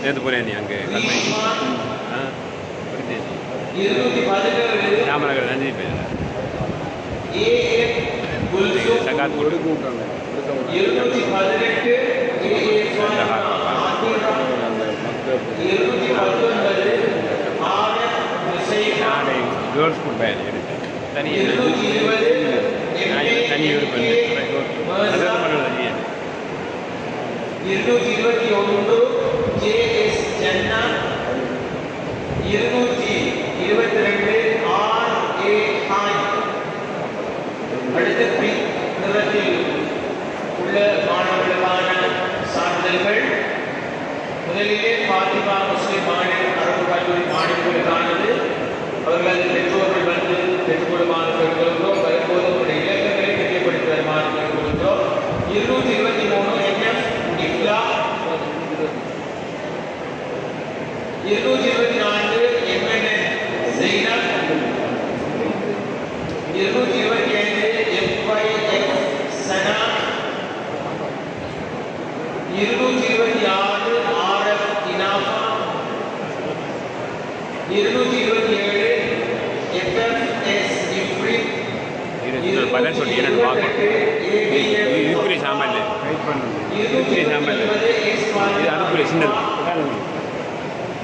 நேற்று போனேன் நீ அங்கே ரீஷ்மா, ஆ 217 ராமநகர் நன்றி பேர் AM குல்சும், சகாத் போட்டு 218 AA ஃபாத்திமா ஆதிரா, 219 RF ஹுசைனா, நானே கேர்ள்ஸ் ஸ்கூல் பையன் எடுத்தேன் தனியாக 220 தனி ஒரு பெண்ணு அதான் பண்ணுறது 221 JS ஜன்னா, 222 RA ஹாய். அடுத்து பிங்க் நிறத்தில் உள்ள மாணவர்களுக்கான சான்றிதழ்கள். முதலிலே ஃபாத்திமா முஸ்லிம் மாணவர் அரபு கல்லூரி மாணவர்களுக்கானது. அவர்களது பெற்றோர்கள் வந்து பெற்றுக்கொள்ளுமாறு கேட்டுக்கொள்கிறோம். வரும்போது உங்களுடைய இலக்கங்களை தெரியப்படுத்தி வருமாறு கேட்டுக்கொள்கிறோம். 223 NF இஃப்லா, 224 MNN ஜெய்னப், 225 FYF சனா, 226 RF இனாஃபா, 227 FFS இஃப்ரித், பலன் சொல்லி என்னென்னு பார்க்கணும் இருக்கிற சாமான் இருக்கிற சாமான் இது அதுக்குரிய சின்னது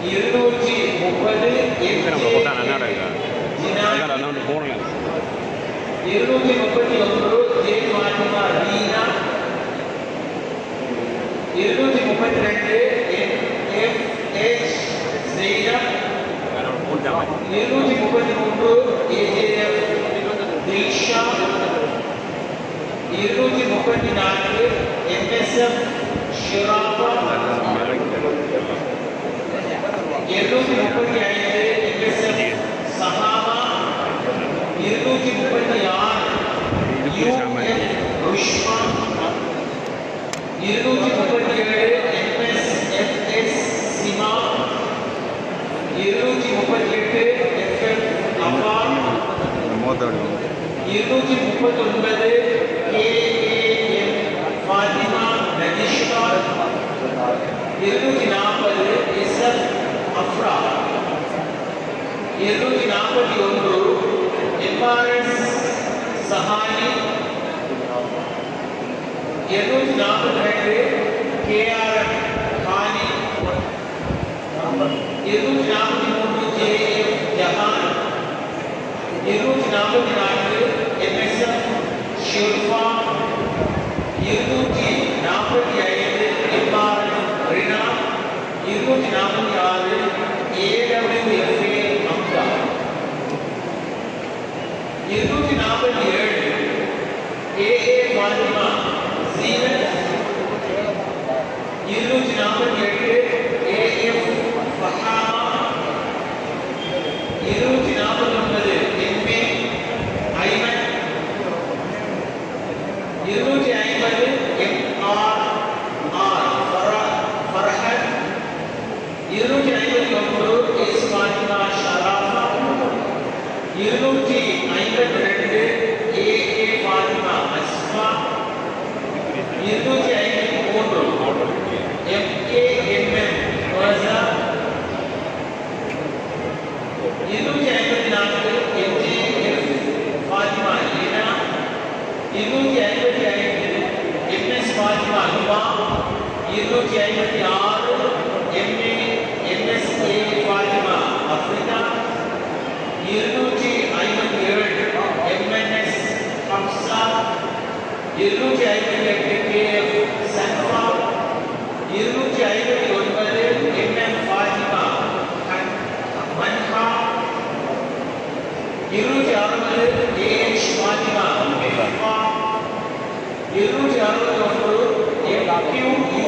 230 நம்ம போட்டா நல்லா இருக்கா அதனால் வந்து போடல 231 J Fathima Reena, 232 FH Zainab, 233 AJF தில்ஷா, 234 MSF ஷிராஃபா, 235 MSF Sahaba, 236 UF Rushma, 237 MSFS Sima, 238 FF Afa, 239 KAM Fathima Nadishka, 240 SF Afra, 241 MRS Sahani, 242 KRM Gani, 243 JF Jahan, 244 MSF Shilfa, 245 MRM Rina, 246 AWFA Amda, 247 AA Fathima Zeenath, 248 AF Fahama, 249 MA Aiman, 250 MRR Farhath, 251 S Fathima Sharafa, 252 AA Fathima Asma, 253 MKMM Wasa, 254 MJF Fathima Leena, 255 MS Fathima Huma, 256 MA MSA Fathima Afrika, 257 MNS Hafsa, 258 KF Sanfa, 259 MM Fathima Manha, 260 AH Fathima Mifa, 261 MQ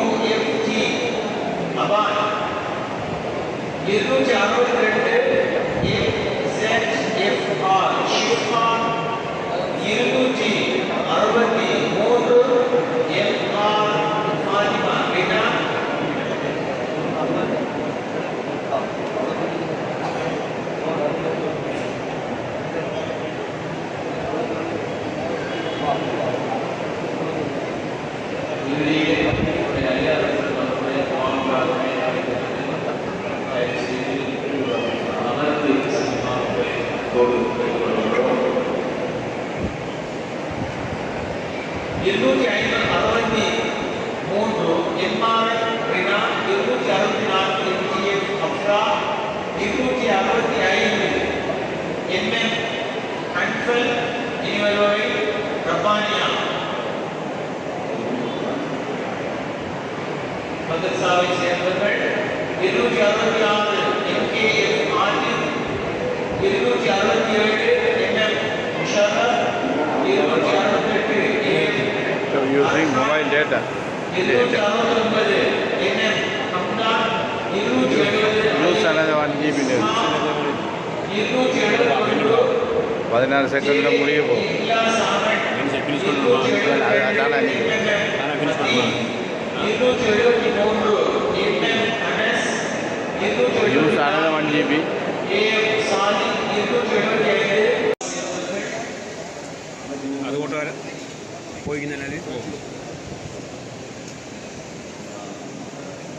மதரசாவை சேர்ந்தவர்கள் 266 MKF Adil 267 MM Musharraf 268 So using mobile data. 269 MM Hamdan 270 Use another 1 GB. 16 செகண்ட்ல முடிய போகும். அதான நீ finish பண்ணுவாங்க. 273 MM Anas Use another 1 GB. AM சாதி 275 അതുകൊണ്ട് വരാം പോയിക്കുന്നതിനാൽ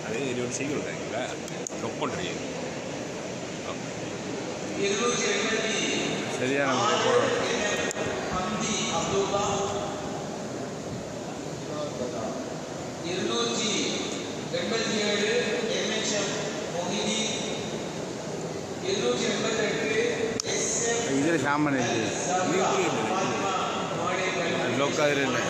അത് ഇരുപത് സീക്കുണ്ടായിരിക്കില്ല ഒപ്പുണ്ടിരിക്കും ശരിയാണ് ഇതിൽ ഷാമന ലോക്കാതിരല്ലേ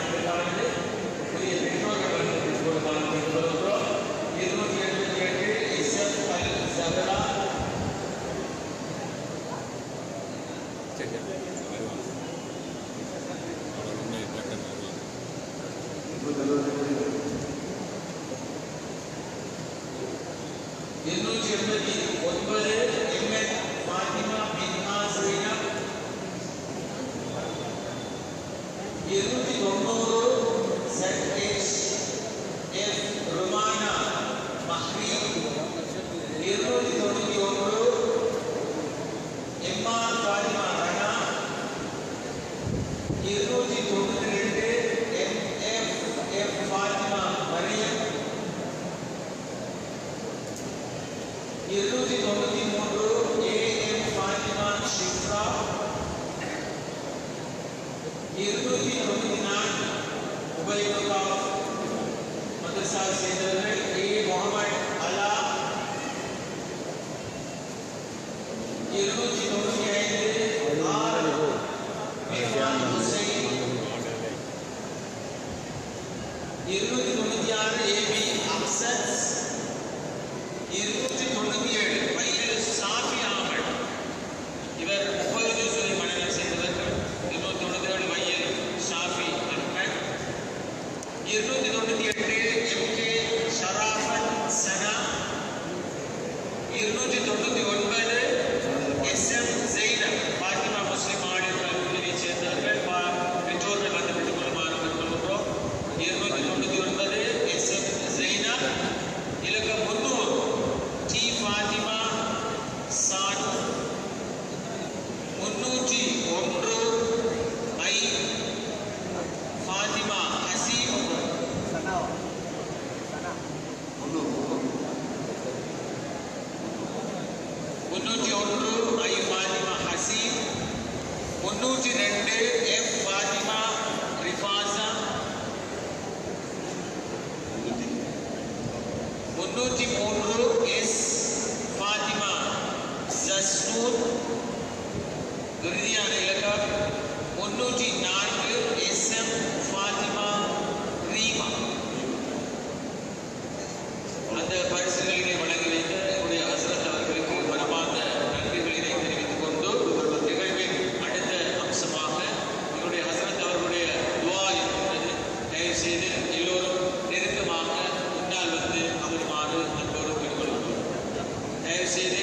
Say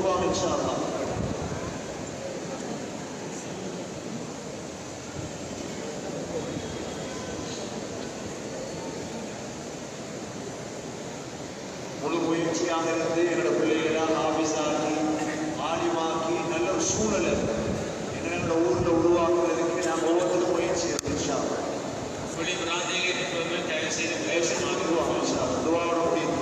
சொல்லுவாங்க இன்ஷா அல்லாஹ். முழு முயற்சியாக இருந்து எங்களோட பிள்ளைகளாக ஆபீஸாக்கி ஆலிமாக்கி நல்ல ஒரு சூழலை எங்களோட ஊரில் உருவாக்குறதுக்கு நாங்கள் ஒவ்வொருத்தரும் முயற்சி இன்ஷா அல்லாஹ். சொல்லி பிரார்த்தனை இருப்பவர்கள் தயவு செய்து பிரயோசனமாக உருவாகும் இன்ஷா அல்லாஹ். துஆவோட முடியும்.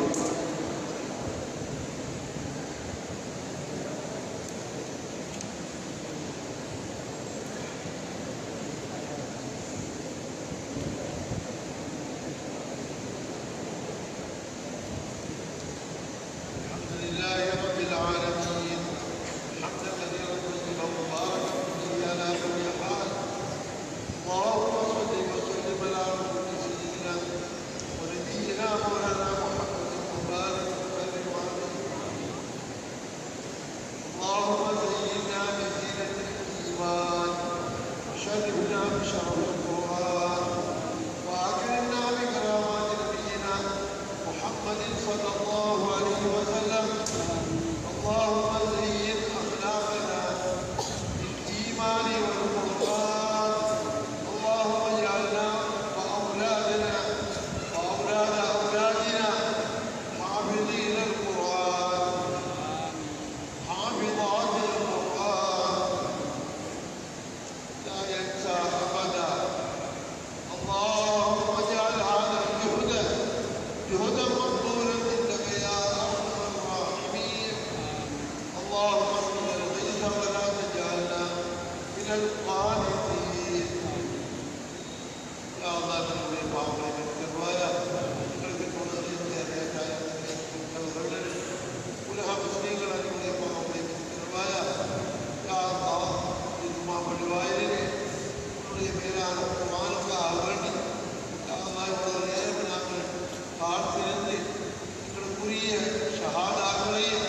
الحمد لله رب العالمين حمدا كثيرا طيبا مباركا فيه على كل حال. اللهم صل وسلم على رسول سيدنا ونبينا مولانا محمد وبارك وسلم عليه. اللهم زينا بزينة الايمان وشرفنا بشرف القران واكرمنا بكرامات نبينا محمد صلى الله عليه وسلم. اللهم زين اخلاقنا بالايمان والقران. اللهم اجعلنا واولادنا واولاد اولادنا حافظين القران حافظات القران لا ينسى ابدا. اللهم اجعل هذا الجهد جهدا مقبولا عندك يا ارحم الراحمين. اللهم اسقنا الغيث ولا تجعلنا من القانطين. يا الله نحن பாவங்களை கருவாயா. எங்களுக்கு உலக முஸ்லீம்கள் அனைவருடைய பாவங்களை கருவாயா. யா அல்லாஹ் ஜும்மா பள்ளிவாயிலே உன்னுடைய மேலான குர்ஆனுக்காக வேண்டி யா அல்லாஹ் இவ்வளவு நேரம் நாங்கள் காத்திருந்து எங்களுக்குரிய ஷஹாதாக்களையும்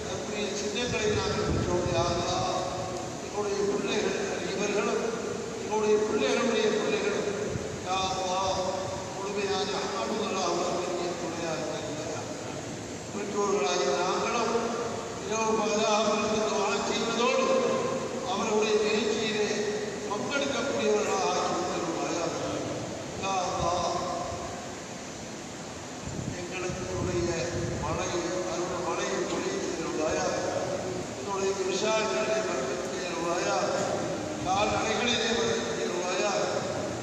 அதற்குரிய சின்னங்களை நாங்கள் பெற்றோம். யா அல்லாஹ் எங்களுடைய பிள்ளைகள் இவர்களும் எங்களுடைய பிள்ளைகளுடைய பிள்ளைகளும் யா அல்லாஹ் முழுமையான அஹ்மதுல்லாஹ் அவர்களுடைய துணையாக இருக்கிறார். பெற்றோர்களாகிய நாங்களும் இரவு பகலாக அவர்களுக்கு துஆ செய்வதோடு அவர்களுடைய முயற்சியிலே பங்கெடுக்கக்கூடியவர்களாக ஆக்கி தருவாயாக. யா அல்லாஹ் எங்களுக்கு மழை அருள் மழையை பொழிய செய்வாயா. என்னுடைய விவசாயங்களிலே வளர்ச்சி செய்வாயா. கால்நடைகளிலே வளர்ச்சி செய்வாயா.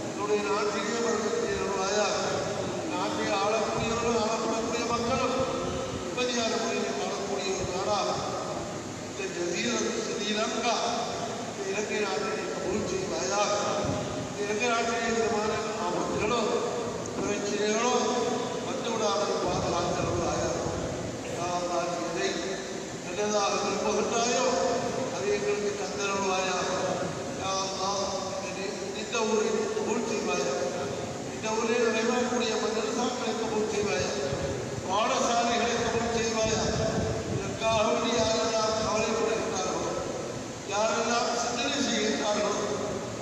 என்னுடைய நாட்டிலே வளர்ச்சி செய்வாயா. நாட்டை ஆளக்கூடியவர்களும் ஆளப்படக்கூடிய மக்களும் நிம்மதியான முறையில் வாழக்கூடிய ஒரு நாடாக இந்த ஜசீரத் ஸ்ரீலங்கா இந்த இலங்கை நாட்டினை கபூல் செய்வாயா. இந்த இலங்கை நாட்டிலே விதமான ஆபத்துகளோ பிரச்சனைகளோ வந்துவிடாமல் பாதுகாத்தருவாயா. எதை நல்லதாக விரும்புகின்றாயோ அதை எங்களுக்கு தந்தருவாயா. இந்த ஊரை கபூல் செய்வாயா. இந்த ஊரில் நடைபெறக்கூடிய மதரசாக்களை கபூல் செய்வாயா. பாடசாலைகளை கபூல் செய்வாயா. இதற்காக யாரெல்லாம் கவலைப்படுகின்றார்களோ யாரெல்லாம் சிந்தனை செய்கின்றார்களோ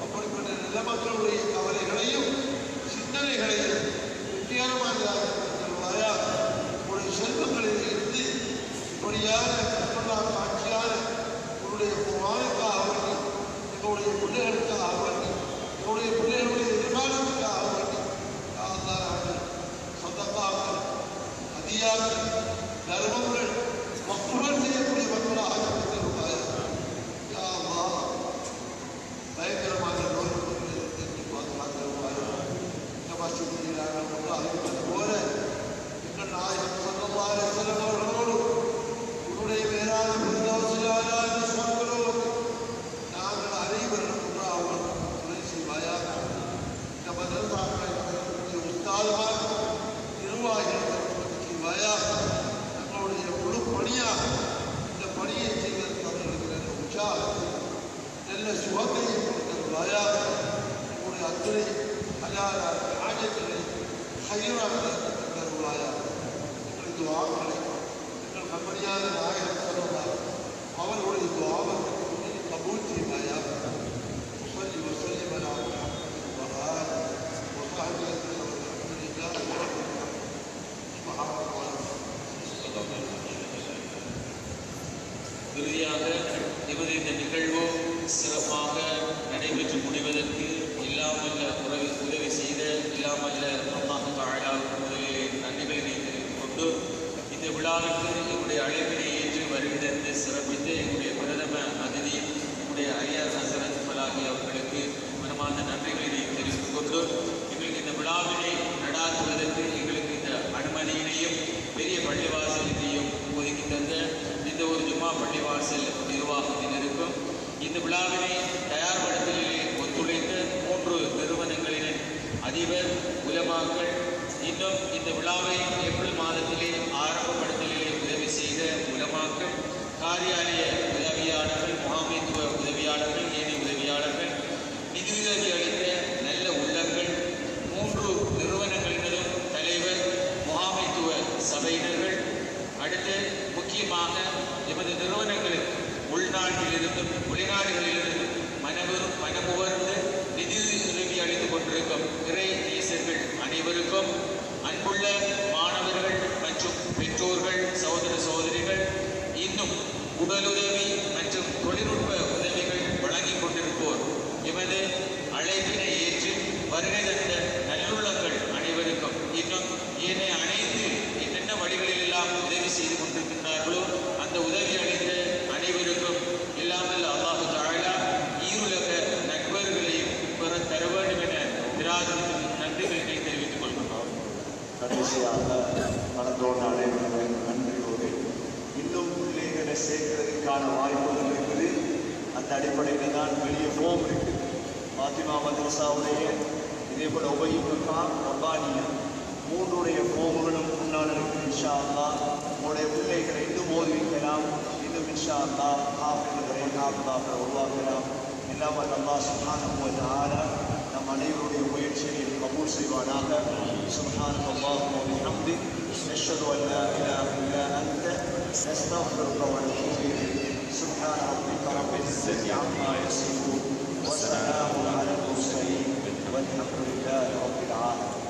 அப்படிப்பட்ட நல்ல மக்களுடைய கவலைகளையும் சிந்தனைகளையும் வெற்றிகரமாக தருவாயா. உன்னுடைய செல்வங்களில் இருந்து இப்படியான கற்பனாக காட்சியான உன்னுடைய குர்ஆனுக்காக வேண்டி எங்களுடைய பிள்ளைகளுக்காக வேண்டி எங்களுடைய பிள்ளைகளுடைய எதிர்காலத்துக்காக வேண்டி நாங்கள் சொந்தக்காக அதியாக தர்மங்கள் மக்கள் செய்யக்கூடிய மக்களாக தருவாயா. யா அல்லாஹ் பயங்கரமான நோய் பாதுகாத்தருவாயா. இந்த மசூதியில் நாங்கள் கொண்டு அறிவிப்பது போல எங்கள் நாயகம் ஸல்லல்லாஹு அலைஹி வஸல்லம் அவர்களோடு உன்னுடைய மேலான பிரிதௌசிலான சொற்களோடு நாங்கள் அனைவரும் ஒன்றாக துணை செய்வாயா. இந்த மதரசாக்களை நடத்தக்கூடிய உஸ்தாதுமார் நிர்வாகிகள் செய்வாயா. தங்களுடைய முழு பணியாக இந்த பணியை செய்வதற்கு அவர்களுக்கு நல்ல உற்சாகத்தை நல்ல சுகத்தையை கொடுத்தருவாயா. உங்களுடைய அத்துணை ஹலாலான ஆஜத்துகளை ஹைராக்களை தருவாயா. எங்கள் துஆக்களை எங்கள் கம்பெனியான நாயகம் ஸல்லல்லாஹு அவர்களுடைய துஆவை கபூல் செய்வாயா. وصلي وسلم على محمد وآله وصحبه وسلم. الحمد لله رب العالمين. سبحان الله. இறுதியாக எமது இந்த நிகழ்வு சிறப்பாக நடைபெற்று முடிவதற்கு இல்லாமல்ல உதவி செய்த இல்லாமல்ல அல்லாஹ் தஆலாவுக்கு முதலிலே நன்றிகளை தெரிவித்துக் கொண்டு இந்த விழாவிற்கு எங்களுடைய அழைப்பினை ஏற்று வருகின்ற சிறப்பித்து எங்களுடைய பிரதம அதிதி எங்களுடைய அரியார் ஹசரத் மலாகி அவர்களுக்கு மனமார்ந்த நன்றிகளை தெரிவித்துக் கொண்டு எங்களுக்கு இந்த விழாவினை நடாத்துவதற்கு எங்களுக்கு இந்த அனுமதியினையும் பெரிய பள்ளிவாசலினையும் ஒதுக்கி தந்த இந்த ஒரு ஜும்மா பள்ளிவாசல் நிர்வாகத்தினருக்கும் இந்த விழாவினை தயார்படுத்தலிலே ஒத்துழைத்த 3 நிறுவனங்களின் அதிபர் உலமாக்கள் இன்னும் இந்த விழாவை ஏப்ரல் மாதத்திலே ஆரம்பப்படுத்தலிலே உதவி செய்த உலமாக்கள் காரியாலய உதவியாளர்கள் முகாமைத்துவ உதவியாளர்கள் ஏனைய உதவியாளர்கள் நிதியுதவி அளித்த நல்ல உள்ளங்கள் 3 நிறுவனங்களினதும் தலைவர் முகாமைத்துவ சபையினர்கள் அடுத்து முக்கியமாக எமது நிறுவனங்களுக்கு உள்நாட்டிலிருந்தும் வெளிநாடுகளிலிருந்தும் மனமுவர்ந்து நிதி உதவி அளித்துக் கொண்டிருக்கும் இறை நேசர்கள் அனைவருக்கும் அன்புள்ள மாணவர்கள் மற்றும் பெற்றோர்கள் சகோதர சகோதரிகள் இன்னும் உடலுதவி மற்றும் தொழில்நுட்ப உதவிகள் வழங்கிக் கொண்டிருப்போர் எமது அழைப்பினை ஏற்று வருகை தந்த நல்லுள்ளங்கள் அனைவருக்கும் இன்னும் ஏனைய அனைத்து என்னென்ன வழிகளிலெல்லாம் உதவி செய்து கொண்டிருக்கின்றார்களோ அந்த உதவி அளித்த அனைவருக்கும் இல்லாமல் அல்லாஹு தஆலா ஈருலக நட்பர்களையும் பெற தர வேண்டும் என விராஜித்து நன்றிகளை தெரிவித்துக் கொள்கிறோம். கடைசியாக நடந்தோடு அனைவரும் நன்றியோடு இன்னும் பிள்ளைகளை சேர்க்கிறதுக்கான வாய்ப்புகள் இருக்குது. அந்த அடிப்படையில் தான் வெளியே ஃபோம் இருக்குது. ஃபாத்திமா மதரசாவுடைய இதே போல் உபயோகா ரப்பானியா 3 ஃபோமுகளும் முன்னால் இருக்குது. இன்ஷா அல்லாஹ் உங்களுடைய பிள்ளைகளை இன்னும் ஓதுவிக்கலாம். இன்னும் இன்ஷா அல்லாஹ் ஹாஃபிதாக உருவாக்கலாம். இல்லாமல் அல்லாஹ் சுப்ஹானஹு வ தஆலா நம் அனைவருடைய முயற்சியை கபூல் செய்வானாக. சுப்ஹானக அல்லாஹும்ம வ பிஹம்திக் நஷ்ஹது அன் லா இலாஹ இல்லா அன்த நஸ்தக்ஃபிருக வ நத்தூபு இலைக். சுப்ஹான ரப்பிக ரப்பில் இஸ்ஸத்தி அம்மா யசிஃபூன் வ ஸலாமுன் அலல் முர்ஸலீன் வல்ஹம்துலில்லாஹி ரப்பில் ஆலமீன்.